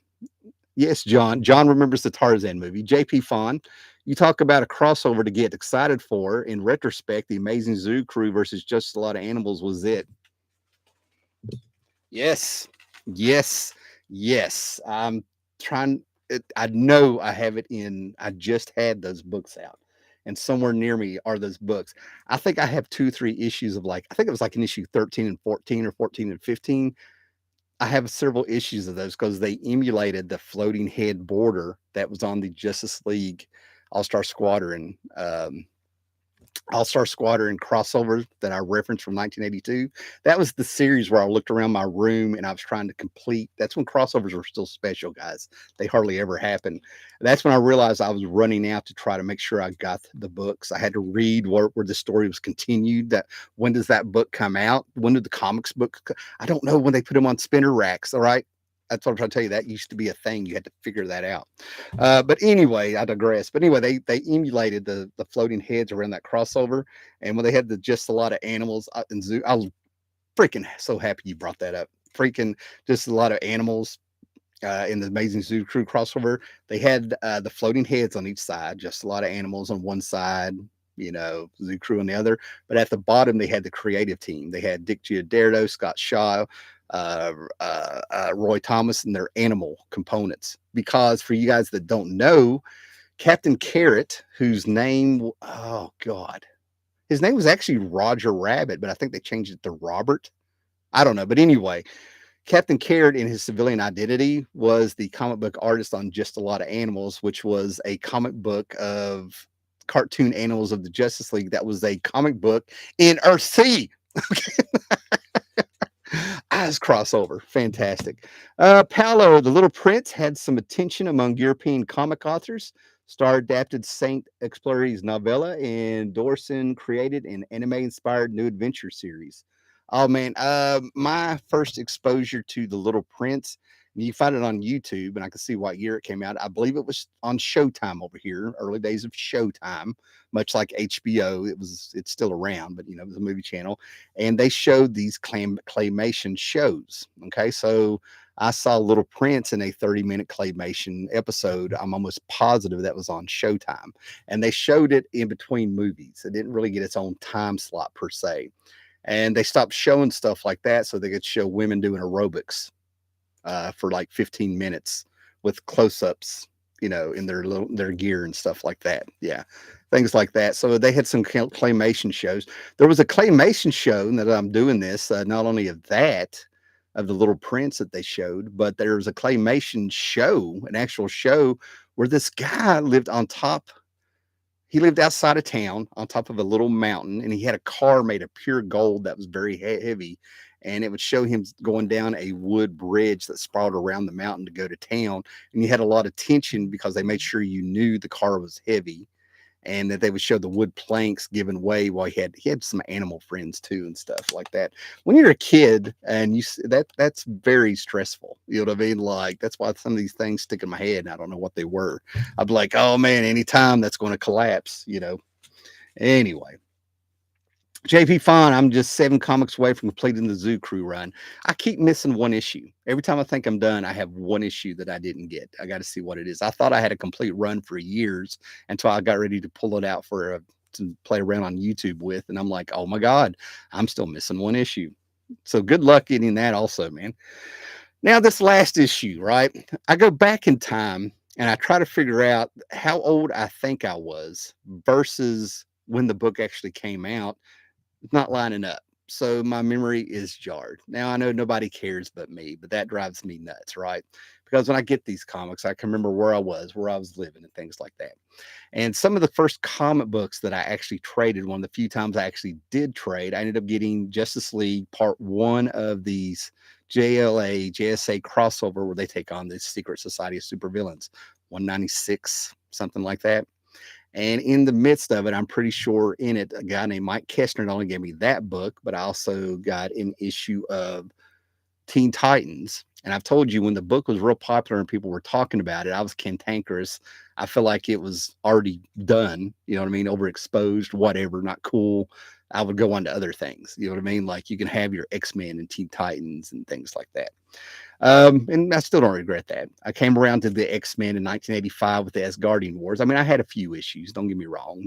Yes, John. John remembers the Tarzan movie. J.P. Fawn, you talk about a crossover to get excited for. In retrospect, the Amazing Zoo Crew versus Just a Lot of Animals was it. Yes, yes, yes. I'm trying. I know I have it in. I just had those books out, and somewhere near me are those books. I think I have 2, 3 issues of like. I think it was like an issue 13 and 14 or 14 and 15. I have several issues of those because they emulated the floating head border that was on the Justice League All Star Squadron All-Star Squadron crossover that I referenced from 1982. That was the series where I looked around my room and I was trying to complete. That's when crossovers were still special, guys. They hardly ever happen. That's when I realized I was running out to try to make sure I got the books. I had to read where the story was continued. That when does that book come out? When did the comics book? I don't know when they put them on spinner racks. All right. That's what I'm trying to tell you. That used to be a thing. You had to figure that out. But anyway, I digress. But anyway, they emulated the floating heads around that crossover, and when they had the just a lot of animals in zoo, I was freaking so happy you brought that up. Freaking just a lot of animals in the Amazing Zoo Crew crossover. They had the floating heads on each side, just a lot of animals on one side. You know, Zoo Crew on the other. But at the bottom, they had the creative team. They had Dick Giordano, Scott Shaw, Roy Thomas, and their animal components. Because for you guys that don't know, Captain Carrot, whose name, oh God, his name was actually Roger Rabbit, but I think they changed it to Robert. I don't know. But anyway, Captain Carrot in his civilian identity was the comic book artist on Just a Lot of Animals, which was a comic book of cartoon animals of the Justice League that was a comic book in Earthsea. Eyes crossover. Fantastic. Paolo, the Little Prince, had some attention among European comic authors. Star adapted Saint Exupéry's novella, and Dorson created an anime-inspired new adventure series. Oh man, my first exposure to the Little Prince. You find it on YouTube, and I can see what year it came out. I believe it was on Showtime over here, early days of Showtime, much like HBO. It's still around, but you know, it was a movie channel, and they showed these claymation shows. Okay, so I saw Little Prince in a 30-minute claymation episode. I'm almost positive that was on Showtime. And they showed it in between movies. It didn't really get its own time slot per se. And they stopped showing stuff like that so they could show women doing aerobics for like 15 minutes with close-ups, you know, in their gear and stuff like that. Yeah, things like that. So they had some claymation shows. There was a claymation show that I'm doing this, not only of that, of the Little Prince that they showed, but there was a claymation show, an actual show where this guy lived on top. He lived outside of town on top of a little mountain, and he had a car made of pure gold that was very heavy. And it would show him going down a wood bridge that sprawled around the mountain to go to town. And you had a lot of tension because they made sure you knew the car was heavy. and that they would show the wood planks giving way while he had some animal friends too and stuff like that. When you're a kid and that's very stressful. You know what I mean? Like that's why some of these things stick in my head and I don't know what they were. I'd be like, oh man, anytime that's going to collapse. Anyway, JP Fine, I'm just 7 comics away from completing the Zoo Crew run. I keep missing one issue. Every time I think I'm done, I have one issue that I didn't get. I got to see what it is. I thought I had a complete run for years until I got ready to pull it out to play around on YouTube with, and I'm like, oh my god, I'm still missing one issue. So good luck getting that, also, man. Now this last issue, right? I go back in time and I try to figure out how old I think I was versus when the book actually came out, not lining up. So my memory is jarred. Now I know nobody cares but me, but that drives me nuts, right? Because when I get these comics, I can remember where I was living, and things like that. And some of the first comic books that I actually traded, one of the few times I actually did trade, I ended up getting Justice League Part One of these JLA JSA crossover where they take on the Secret Society of Supervillains, 196, something like that. And in the midst of it, I'm pretty sure in it, a guy named Mike Kestner not only gave me that book, but I also got an issue of Teen Titans. And I've told you when the book was real popular and people were talking about it, I was cantankerous. I feel like it was already done, you know what I mean? Overexposed, whatever, not cool. I would go on to other things, you know what I mean? Like you can have your X-Men and Teen Titans and things like that. And I still don't regret that. I came around to the X-Men in 1985 with the Asgardian Wars. I mean, I had a few issues, don't get me wrong.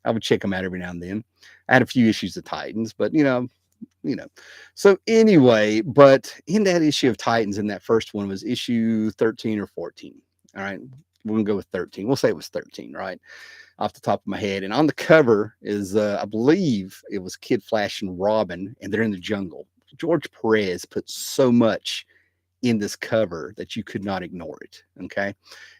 I would check them out every now and then. I had a few issues of Titans, but you know. So anyway, but in that issue of Titans, in that first one was issue 13 or 14. All right. We're gonna go with 13. We'll say it was 13, right? Off the top of my head. And on the cover is I believe it was Kid Flash and Robin, and they're in the jungle. George Perez put so much in this cover that you could not ignore it. Okay.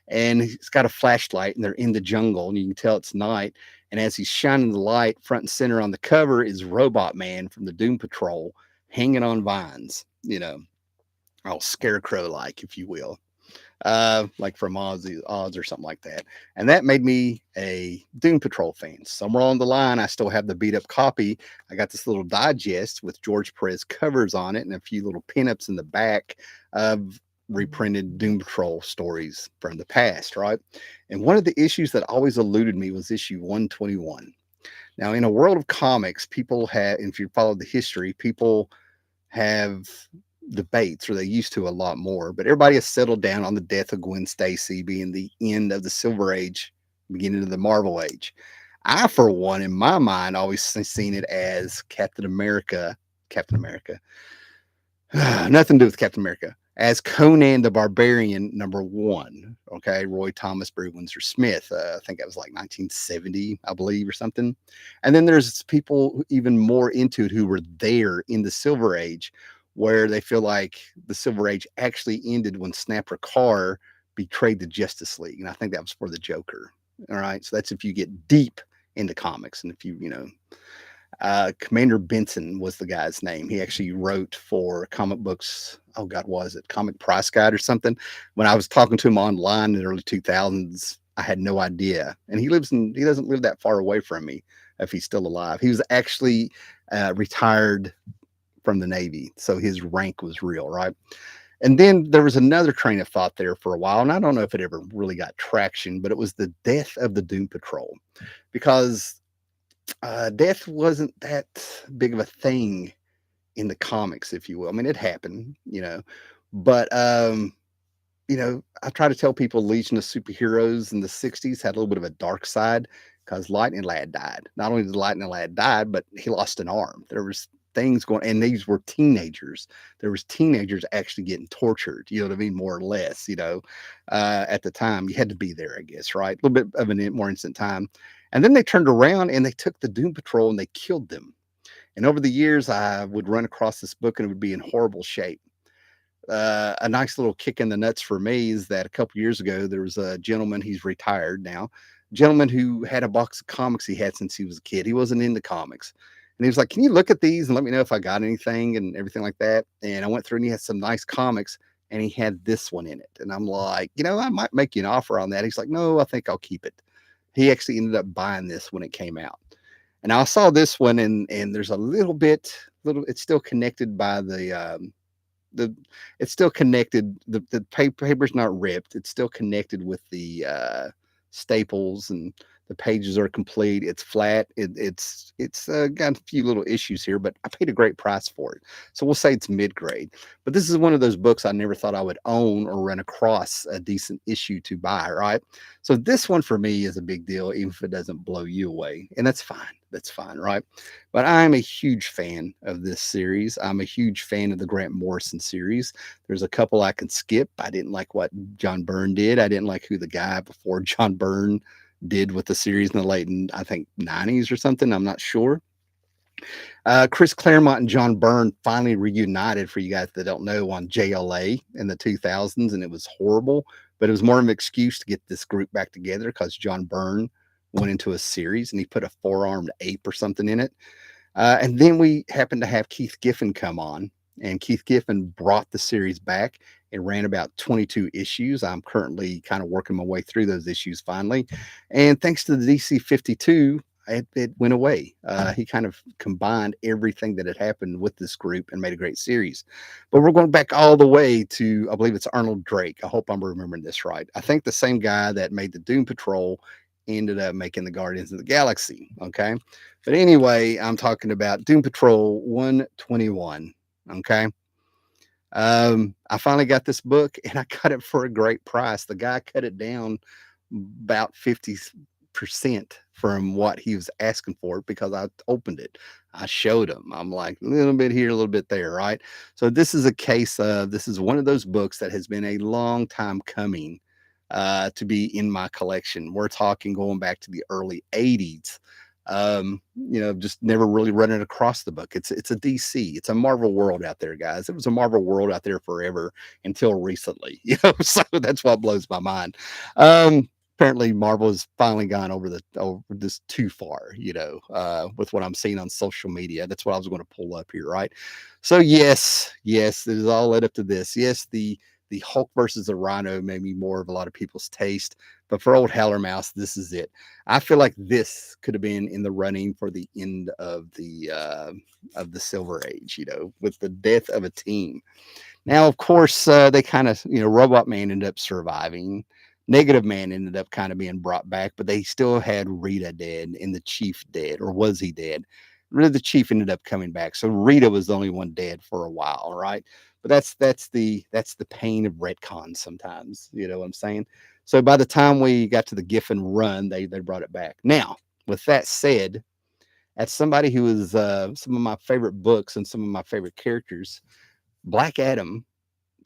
And he's got a flashlight and they're in the jungle and you can tell it's night. And as he's shining the light, front and center on the cover is Robot Man from the Doom Patrol hanging on vines, all scarecrow like, if you will, like from Oz or something like that. And that made me a Doom Patrol fan. Somewhere on the line, I still have the beat up copy. I got this little digest with George Perez covers on it and a few little pinups in the back of reprinted Doom Patrol stories from the past, right? And one of the issues that always eluded me was issue 121. Now, in a world of comics, people have, if you follow the history, people have debates, or they used to a lot more, but everybody has settled down on the death of Gwen Stacy being the end of the Silver Age, beginning of the Marvel Age. I, for one, in my mind, always seen it as Captain America, nothing to do with Captain America, as Conan the Barbarian #1. Okay, Roy Thomas Brew Windsor Smith. I think that was like 1970, I believe, or something. And then there's people even more into it who were there in the Silver Age, where they feel like the Silver Age actually ended when Snapper Carr betrayed the Justice League. And I think that was for the Joker. All right. So that's if you get deep into comics. And if Commander Benson was the guy's name. He actually wrote for comic books. Oh God, was it Comic Price Guide or something? When I was talking to him online in the early 2000s, I had no idea. And he doesn't live that far away from me if he's still alive. He was actually retired from the Navy. So his rank was real, right? And then there was another train of thought there for a while. And I don't know if it ever really got traction, but it was the death of the Doom Patrol, because death wasn't that big of a thing in the comics, if you will. I mean, it happened, but I try to tell people Legion of Superheroes in the 60s had a little bit of a dark side because Lightning Lad died. Not only did Lightning Lad die, but he lost an arm. There was things going, and these were teenagers. There was teenagers actually getting tortured, you know what I mean? More or less, at the time. You had to be there, I guess, right? A little bit of a more instant time. And then they turned around and they took the Doom Patrol and they killed them. And over the years, I would run across this book and it would be in horrible shape. A nice little kick in the nuts for me is that a couple years ago, there was a gentleman, he's retired now, gentleman who had a box of comics he had since he was a kid. He wasn't into comics. And he was like, can you look at these and let me know if I got anything and everything like that? And I went through and he had some nice comics and he had this one in it. And I'm like, I might make you an offer on that. He's like, no, I think I'll keep it. he actually ended up buying this when it came out. And I saw this one, and there's a little. It's still connected by the it's still connected. The paper's not ripped. It's still connected with the staples, and the pages are complete. It's flat. It's got a few little issues here, but I paid a great price for it. So we'll say it's mid grade. But this is one of those books I never thought I would own or run across a decent issue to buy. Right. So this one for me is a big deal, even if it doesn't blow you away, and that's fine. That's fine, right? But I'm a huge fan of this series. I'm a huge fan of the Grant Morrison series. There's a couple I can skip. I didn't like what John Byrne did. I didn't like who the guy before John Byrne did with the series in the late, I think, 90s or something. I'm not sure. Chris Claremont and John Byrne finally reunited, for you guys that don't know, on JLA in the 2000s, and it was horrible. But it was more of an excuse to get this group back together because John Byrne went into a series and he put a four-armed ape or something in it. And then we happened to have Keith Giffen come on, and Keith Giffen brought the series back. It ran about 22 issues. I'm currently kind of working my way through those issues finally. And thanks to the DC 52, it went away. He kind of combined everything that had happened with this group and made a great series. But we're going back all the way to, I believe it's Arnold Drake. I hope I'm remembering this right. I think the same guy that made the Doom Patrol ended up making the Guardians of the Galaxy. Okay. But anyway, I'm talking about Doom Patrol 121. Okay. I finally got this book and I got it for a great price. The guy cut it down about 50% from what he was asking for it because I opened it. I showed him. I'm like, a little bit here, a little bit there, right? So this is a case of, this is one of those books that has been a long time coming to be in my collection. We're talking going back to the early 80s. Just never really running across the book. It's a DC, it's a Marvel world out there, guys. It was a Marvel world out there forever until recently, so that's what blows my mind. Apparently Marvel has finally gone over this too far, with what I'm seeing on social media. That's what I was going to pull up here, right? So yes, it is all led up to this. Yes, the Hulk versus the Rhino made me more of a lot of people's taste. But for old Hallermouse, this is it. I feel like this could have been in the running for the end of the Silver Age, with the death of a team. Now, of course, they kind of, Robot Man ended up surviving. Negative Man ended up kind of being brought back, but they still had Rita dead and the Chief dead, or was he dead? Really, the Chief ended up coming back, so Rita was the only one dead for a while, right? But that's the pain of retcons sometimes. You know what I'm saying? So by the time we got to the Giffen run, they brought it back. Now, with that said, as somebody who is some of my favorite books and some of my favorite characters, Black Adam,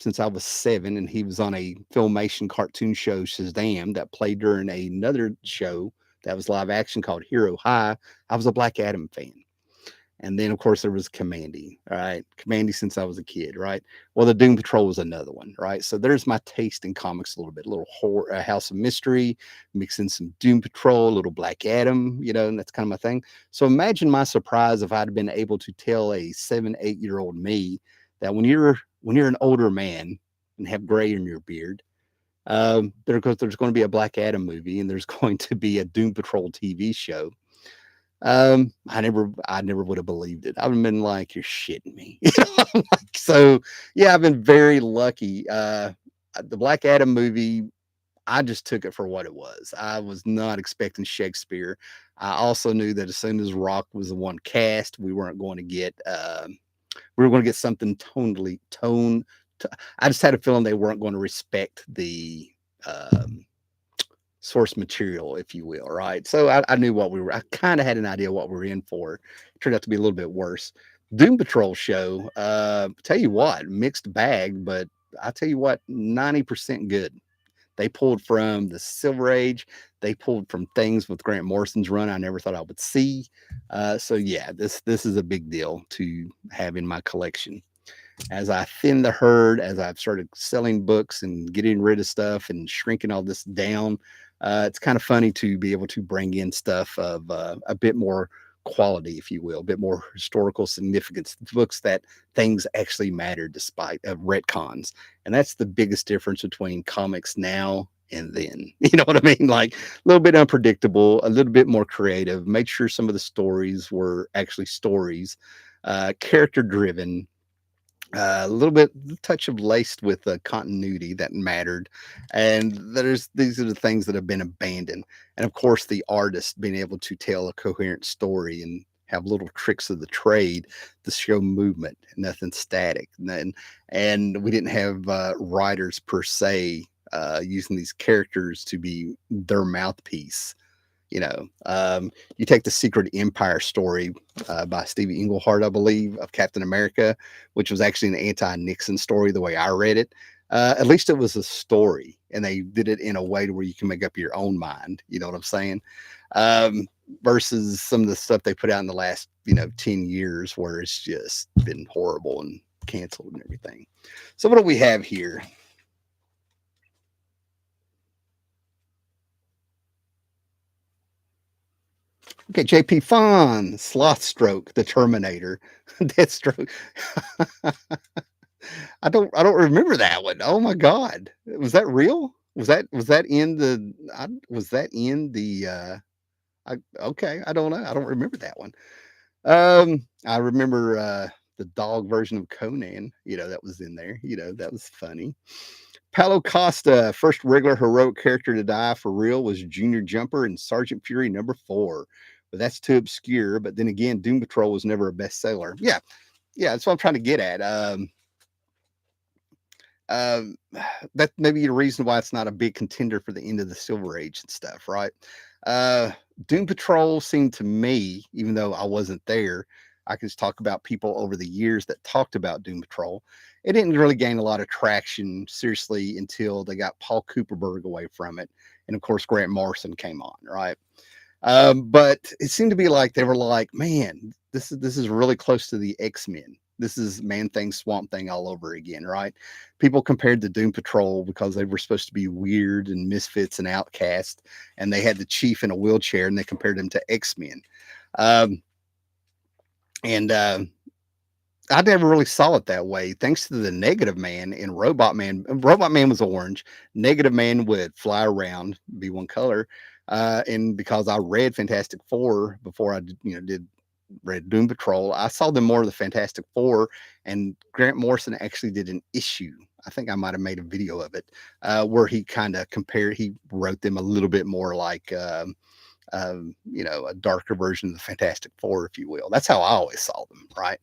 since I was 7, and he was on a Filmation cartoon show, Shazam, that played during another show that was live action called Hero High. I was a Black Adam fan. And then, of course, there was Commandy, right? Commandy since I was a kid, right? Well, the Doom Patrol was another one, right? So there's my taste in comics a little bit, a little horror, House of Mystery, mix in some Doom Patrol, a little Black Adam, and that's kind of my thing. So imagine my surprise if I'd been able to tell a 7, 8-year-old me that when you're an older man and have gray in your beard, there's going to be a Black Adam movie and there's going to be a Doom Patrol TV show. I never would have believed it. I would have been like, you're shitting me. So yeah, I've been very lucky. The Black Adam movie, I just took it for what it was. I was not expecting Shakespeare. I also knew that as soon as Rock was the one cast, we weren't going to get, we were going to get something I just had a feeling they weren't going to respect the, source material, if you will, right? So I knew I kind of had an idea what we were in for. It turned out to be a little bit worse. Doom Patrol show, tell you what, mixed bag, but I tell you what, 90% good. They pulled from the Silver Age. They pulled from things with Grant Morrison's run I never thought I would see. So yeah, this is a big deal to have in my collection. As I thin the herd, as I've started selling books and getting rid of stuff and shrinking all this down, it's kind of funny to be able to bring in stuff of a bit more quality, if you will, a bit more historical significance, books that things actually matter despite of retcons. And that's the biggest difference between comics now and then you know what I mean? Like a little bit unpredictable, a little bit more creative. Made sure some of the stories were actually stories, character driven, a little bit touch of laced with continuity that mattered, and there's these are the things that have been abandoned, and of course the artist being able to tell a coherent story and have little tricks of the trade to show movement, nothing static, and we didn't have writers per se using these characters to be their mouthpiece. You take the Secret Empire story by Stevie Englehart, I believe, of Captain America, which was actually an anti-Nixon story, the way I read it. At least it was a story, and they did it in a way to where you can make up your own mind. You know what I'm saying? Um, versus some of the stuff they put out in the last, 10 years, where it's just been horrible and canceled and everything. So what do we have here? Okay, JP Fawn, Sloth Stroke, the Terminator, Deathstroke. I don't remember that one. Oh my god. Was that real? Was that in the was that in the okay, I don't know. I don't remember that one. I remember the dog version of Conan, that was in there. That was funny. Paulo Costa, first regular heroic character to die for real was Junior Jumper in Sergeant Fury #4. But that's too obscure. But then again, Doom Patrol was never a bestseller. Yeah, yeah, that's what I'm trying to get at. Um, that may be the reason why it's not a big contender for the end of the Silver Age and stuff, right? Uh, Doom Patrol seemed to me, even though I wasn't there, I can just talk about people over the years that talked about Doom Patrol. It didn't really gain a lot of traction seriously until they got Paul Cooperberg away from it, and of course Grant Morrison came on, right? But it seemed to be like they were like, man, this is really close to the X-Men. This is Man Thing, Swamp Thing all over again, right? People compared to Doom Patrol because they were supposed to be weird and misfits and outcast, and they had the chief in a wheelchair, and they compared him to X-Men. Um, and I never really saw it that way. Thanks to the Negative Man in Robot Man. Robot Man was orange. Negative Man would fly around, be one color. And because I read Fantastic Four before I did read Doom Patrol, I saw them more of the Fantastic Four, and Grant Morrison actually did an issue. I think I might have made a video of it where he kind of compared. He wrote them a little bit more like. A darker version of the Fantastic Four, if you will. That's how I always saw them, right?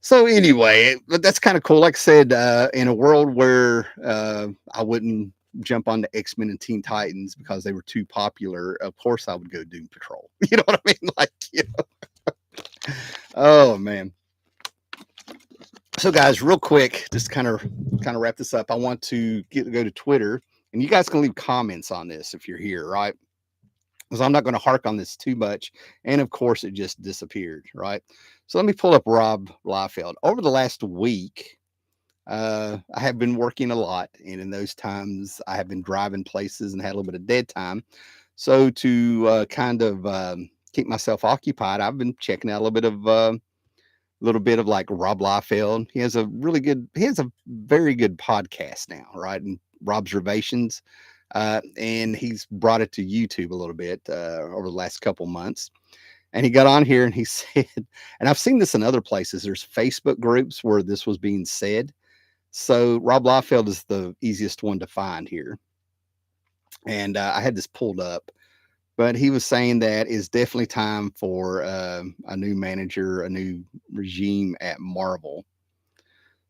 So anyway, but that's kind of cool. Like I said, in a world where I wouldn't jump on the X-Men and Teen Titans because they were too popular, of course I would go Doom Patrol. You know what I mean? Like, oh man. So guys, real quick, just kind of wrap this up. I want to go to Twitter, and you guys can leave comments on this if you're here, right? Because I'm not going to hark on this too much. And of course, it just disappeared, right? So let me pull up Rob Liefeld. Over the last week, I have been working a lot. And in those times, I have been driving places and had a little bit of dead time. So to kind of keep myself occupied, I've been checking out a little bit of like Rob Liefeld. He has a very good podcast now, right? And Rob's Revelations. And he's brought it to YouTube a little bit over the last couple months. And he got on here and he said, and I've seen this in other places, there's Facebook groups where this was being said. So Rob Liefeld is the easiest one to find here. And I had this pulled up, but he was saying that it's definitely time for a new manager, a new regime at Marvel.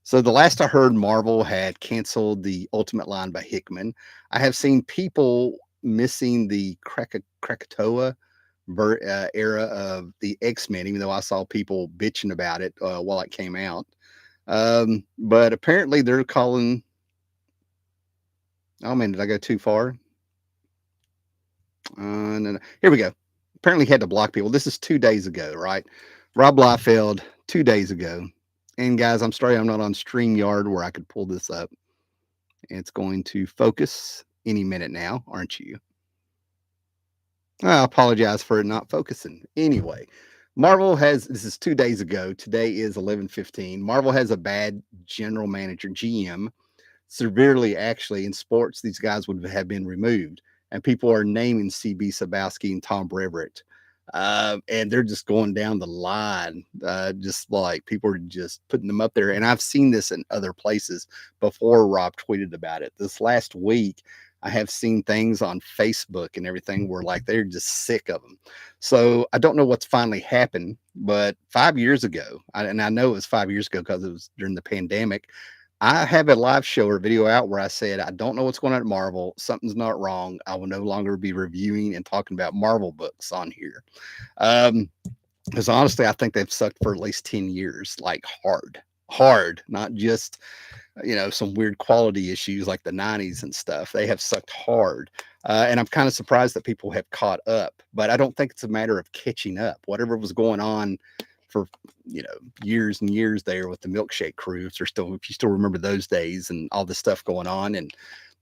So the last I heard, Marvel had canceled the Ultimate line by Hickman. I have seen people missing the Krakatoa era of the X-Men, even though I saw people bitching about it while it came out. But apparently they're calling. Oh man, did I go too far? No. Here we go. Apparently had to block people. This is 2 days ago, right? Rob Liefeld, 2 days ago. And guys, I'm sorry I'm not on StreamYard where I could pull this up. It's going to focus any minute now, aren't you? I apologize for it not focusing. Anyway, this is 2 days ago. Today is 11:15. Marvel has a bad general manager, GM. severely. Actually, in sports, these guys would have been removed, and people are naming CB Sabowski and Tom Brevoort. And they're just going down the line, just like people are just putting them up there. And I've seen this in other places before Rob tweeted about it. This last week, I have seen things on Facebook and everything where like they're just sick of them. So I don't know what's finally happened, but 5 years ago, and I know it was 5 years ago because it was during the pandemic. I have a live show or video out where I said, I don't know what's going on at Marvel. Something's not wrong. I will no longer be reviewing and talking about Marvel books on here. Um, because honestly, I think they've sucked for at least 10 years, like hard, not just, some weird quality issues like the 90s and stuff. They have sucked hard. And I'm kind of surprised that people have caught up, but I don't think it's a matter of catching up. Whatever was going on for, years and years there with the milkshake crew, if you still remember those days and all this stuff going on, and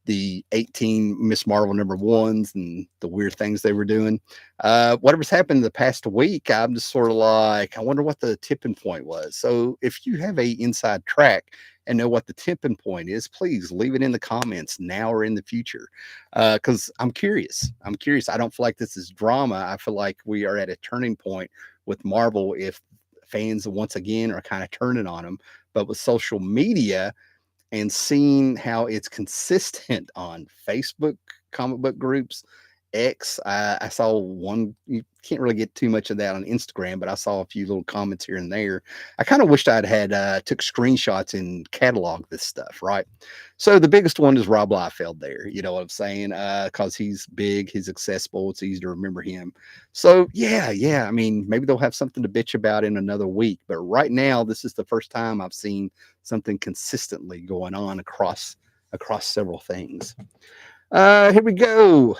the 18 Miss Marvel #1s and the weird things they were doing. Whatever's happened in the past week, I'm just sort of like, I wonder what the tipping point was. So if you have a inside track and know what the tipping point is, please leave it in the comments now or in the future. Because I'm curious. I'm curious. I don't feel like this is drama. I feel like we are at a turning point with Marvel if fans once again are kind of turning on them. But with social media, and seeing how it's consistent on Facebook comic book groups, X. I saw one. You can't really get too much of that on Instagram, but I saw a few little comments here and there. I kind of wished I'd had took screenshots and cataloged this stuff, right? So the biggest one is Rob Liefeld there. You know what I'm saying? Because he's big, he's accessible, it's easy to remember him. So yeah. I mean, maybe they'll have something to bitch about in another week, but right now, this is the first time I've seen something consistently going on across several things. Here we go.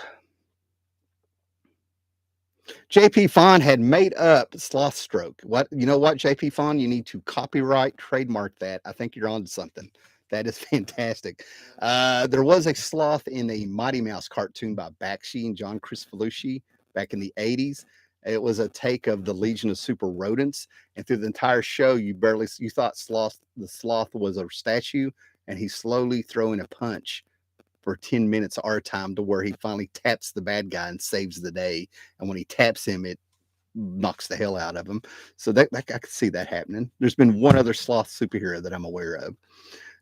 JP Fawn had made up Sloth Stroke. What you know what, JP Fawn? You need to copyright, trademark that. I think you're on to something. That is fantastic. There was a sloth in a Mighty Mouse cartoon by Bakshi and John Kricfalusi back in the 80s. It was a take of the Legion of Super Rodents, and through the entire show, you thought the sloth was a statue, and he's slowly throwing a punch for 10 minutes our time to where he finally taps the bad guy and saves the day. And when he taps him, it knocks the hell out of him. So that I could see that happening. There's been one other sloth superhero that I'm aware of.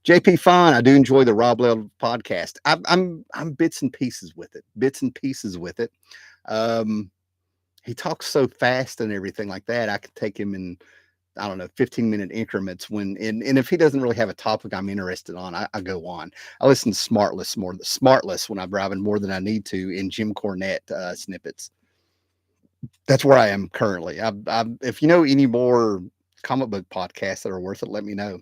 JP Fine, I do enjoy the Rob Leld podcast. I'm bits and pieces with it. He talks so fast and everything like that. I could take him in, I don't know, 15-minute increments and if he doesn't really have a topic I'm interested on, I go on. I listen to Smartless when I'm driving more than I need to in Jim Cornette snippets. That's where I am currently. If you know any more comic book podcasts that are worth it, let me know.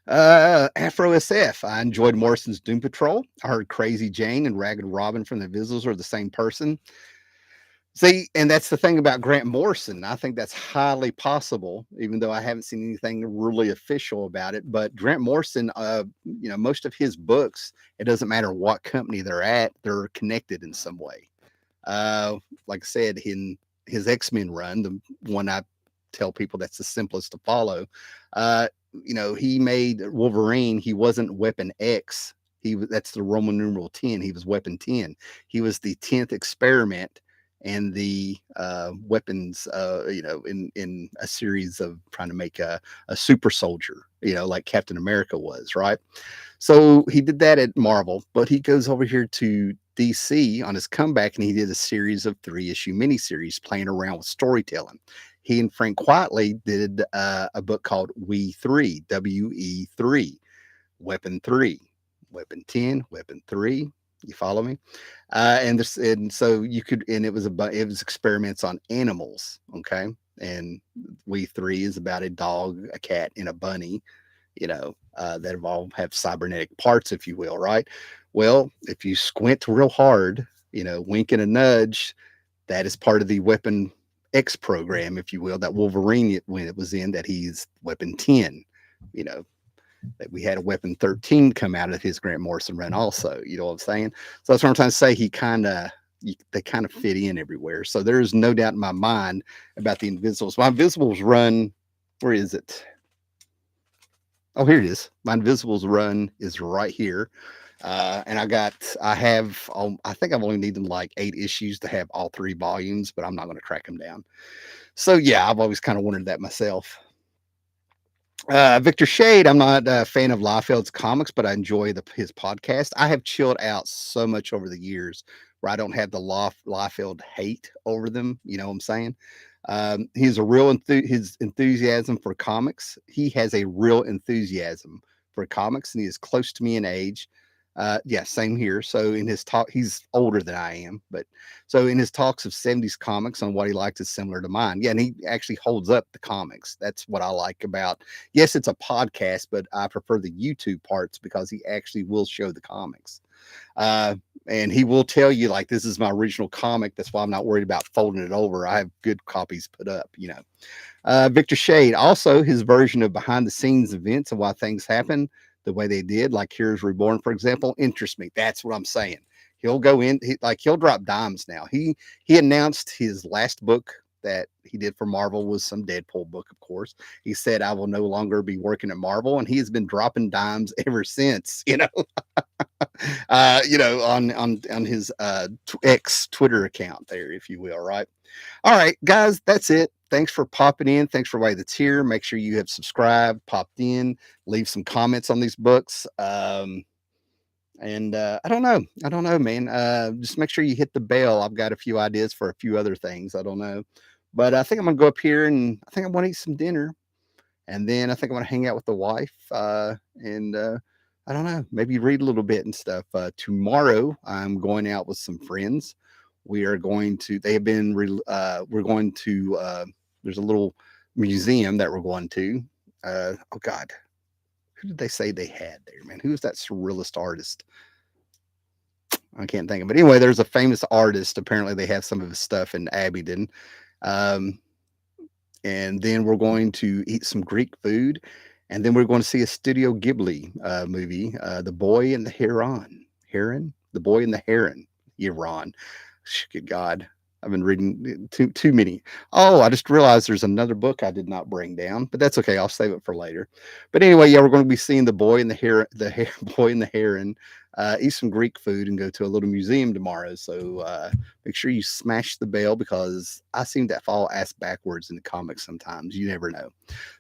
Afro SF. I enjoyed Morrison's Doom Patrol. I heard Crazy Jane and Ragged Robin from the Visuals are the same person. See, and that's the thing about Grant Morrison. I think that's highly possible, even though I haven't seen anything really official about it. But Grant Morrison, most of his books, it doesn't matter what company they're at, they're connected in some way. Like I said, in his X-Men run, the one I tell people that's the simplest to follow, he made Wolverine. He wasn't Weapon X. That's the Roman numeral 10. He was Weapon 10. He was the 10th experiment and the weapons, in a series of trying to make a super soldier, like Captain America was, right? So he did that at Marvel, but he goes over here to DC on his comeback, and he did a series of 3-issue miniseries playing around with storytelling. He and Frank Quitely did a book called We3, WE3, Weapon 3, Weapon 10, Weapon 3. You follow me? And so you could, and it was experiments on animals. Okay. And We3 is about a dog, a cat, and a bunny, that all have cybernetic parts, if you will. Right. Well, if you squint real hard, wink and a nudge, that is part of the Weapon X program, if you will, that Wolverine, when it was in, that he's Weapon 10, that we had a Weapon 13 come out of his Grant Morrison run also. You know what I'm saying? So that's what I'm trying to say. They kind of fit in everywhere. So there's no doubt in my mind about the Invisibles. My Invisibles run, where is it? Oh, here it is. My Invisibles run is right here. And I have, I think I've only needed like 8 issues to have all 3 volumes, but I'm not going to track them down. So yeah, I've always kind of wanted that myself. Victor Shade, I'm not a fan of Liefeld's comics, but I enjoy his podcast. I have chilled out so much over the years where I don't have the Liefeld hate over them. You know what I'm saying? He's a real his enthusiasm for comics. He has a real enthusiasm for comics, and he is close to me in age. Yeah, same here. So in his talk, he's older than I am, but so in his talks of 70s comics on what he likes is similar to mine. Yeah, and he actually holds up the comics. That's what I like about. Yes, it's a podcast, but I prefer the YouTube parts because he actually will show the comics. Uh, and he will tell you like this is my original comic. That's why I'm not worried about folding it over. I have good copies put up, you know. Victor Shade, also his version of behind the scenes events and why things happen the way they did, like Heroes Reborn, for example, interests me. That's what I'm saying. He'll go in, he'll drop dimes now. He announced his last book that he did for Marvel was some Deadpool book, of course. He said, I will no longer be working at Marvel, and he has been dropping dimes ever since, on his X Twitter account there, if you will, right? All right, guys, that's it. Thanks for popping in. Thanks for everybody that's here. Make sure you have subscribed, popped in, leave some comments on these books. And I don't know. I don't know, man. Just make sure you hit the bell. I've got a few ideas for a few other things. I don't know. But I think I'm going to go up here and I think I want to eat some dinner. And then I think I'm going to hang out with the wife. And I don't know, maybe read a little bit and stuff. Tomorrow, I'm going out with some friends. We are going to, they have been, we're going to, there's a little museum that we're going to. Oh, God. Who did they say they had there, man? Who's that surrealist artist? I can't think of it. Anyway, there's a famous artist. Apparently, they have some of his stuff in Abingdon. Um, and then we're going to eat some Greek food, and then we're going to see a Studio Ghibli movie, The Boy and the The Boy and the Heron, Iran. Good God, I've been reading too many. Oh, I just realized there's another book I did not bring down, but that's okay. I'll save it for later. But anyway, yeah, we're going to be seeing The Boy and the Heron, Boy and the Heron. Eat some Greek food and go to a little museum tomorrow. So make sure you smash the bell because I seem to fall ass backwards in the comics sometimes. You never know.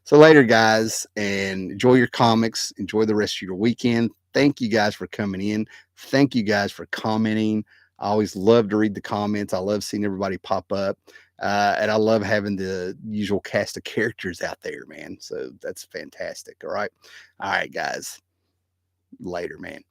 So later, guys, and enjoy your comics. Enjoy the rest of your weekend. Thank you guys for coming in. Thank you guys for commenting. I always love to read the comments. I love seeing everybody pop up. And I love having the usual cast of characters out there, man. So that's fantastic. All right. All right, guys. Later, man.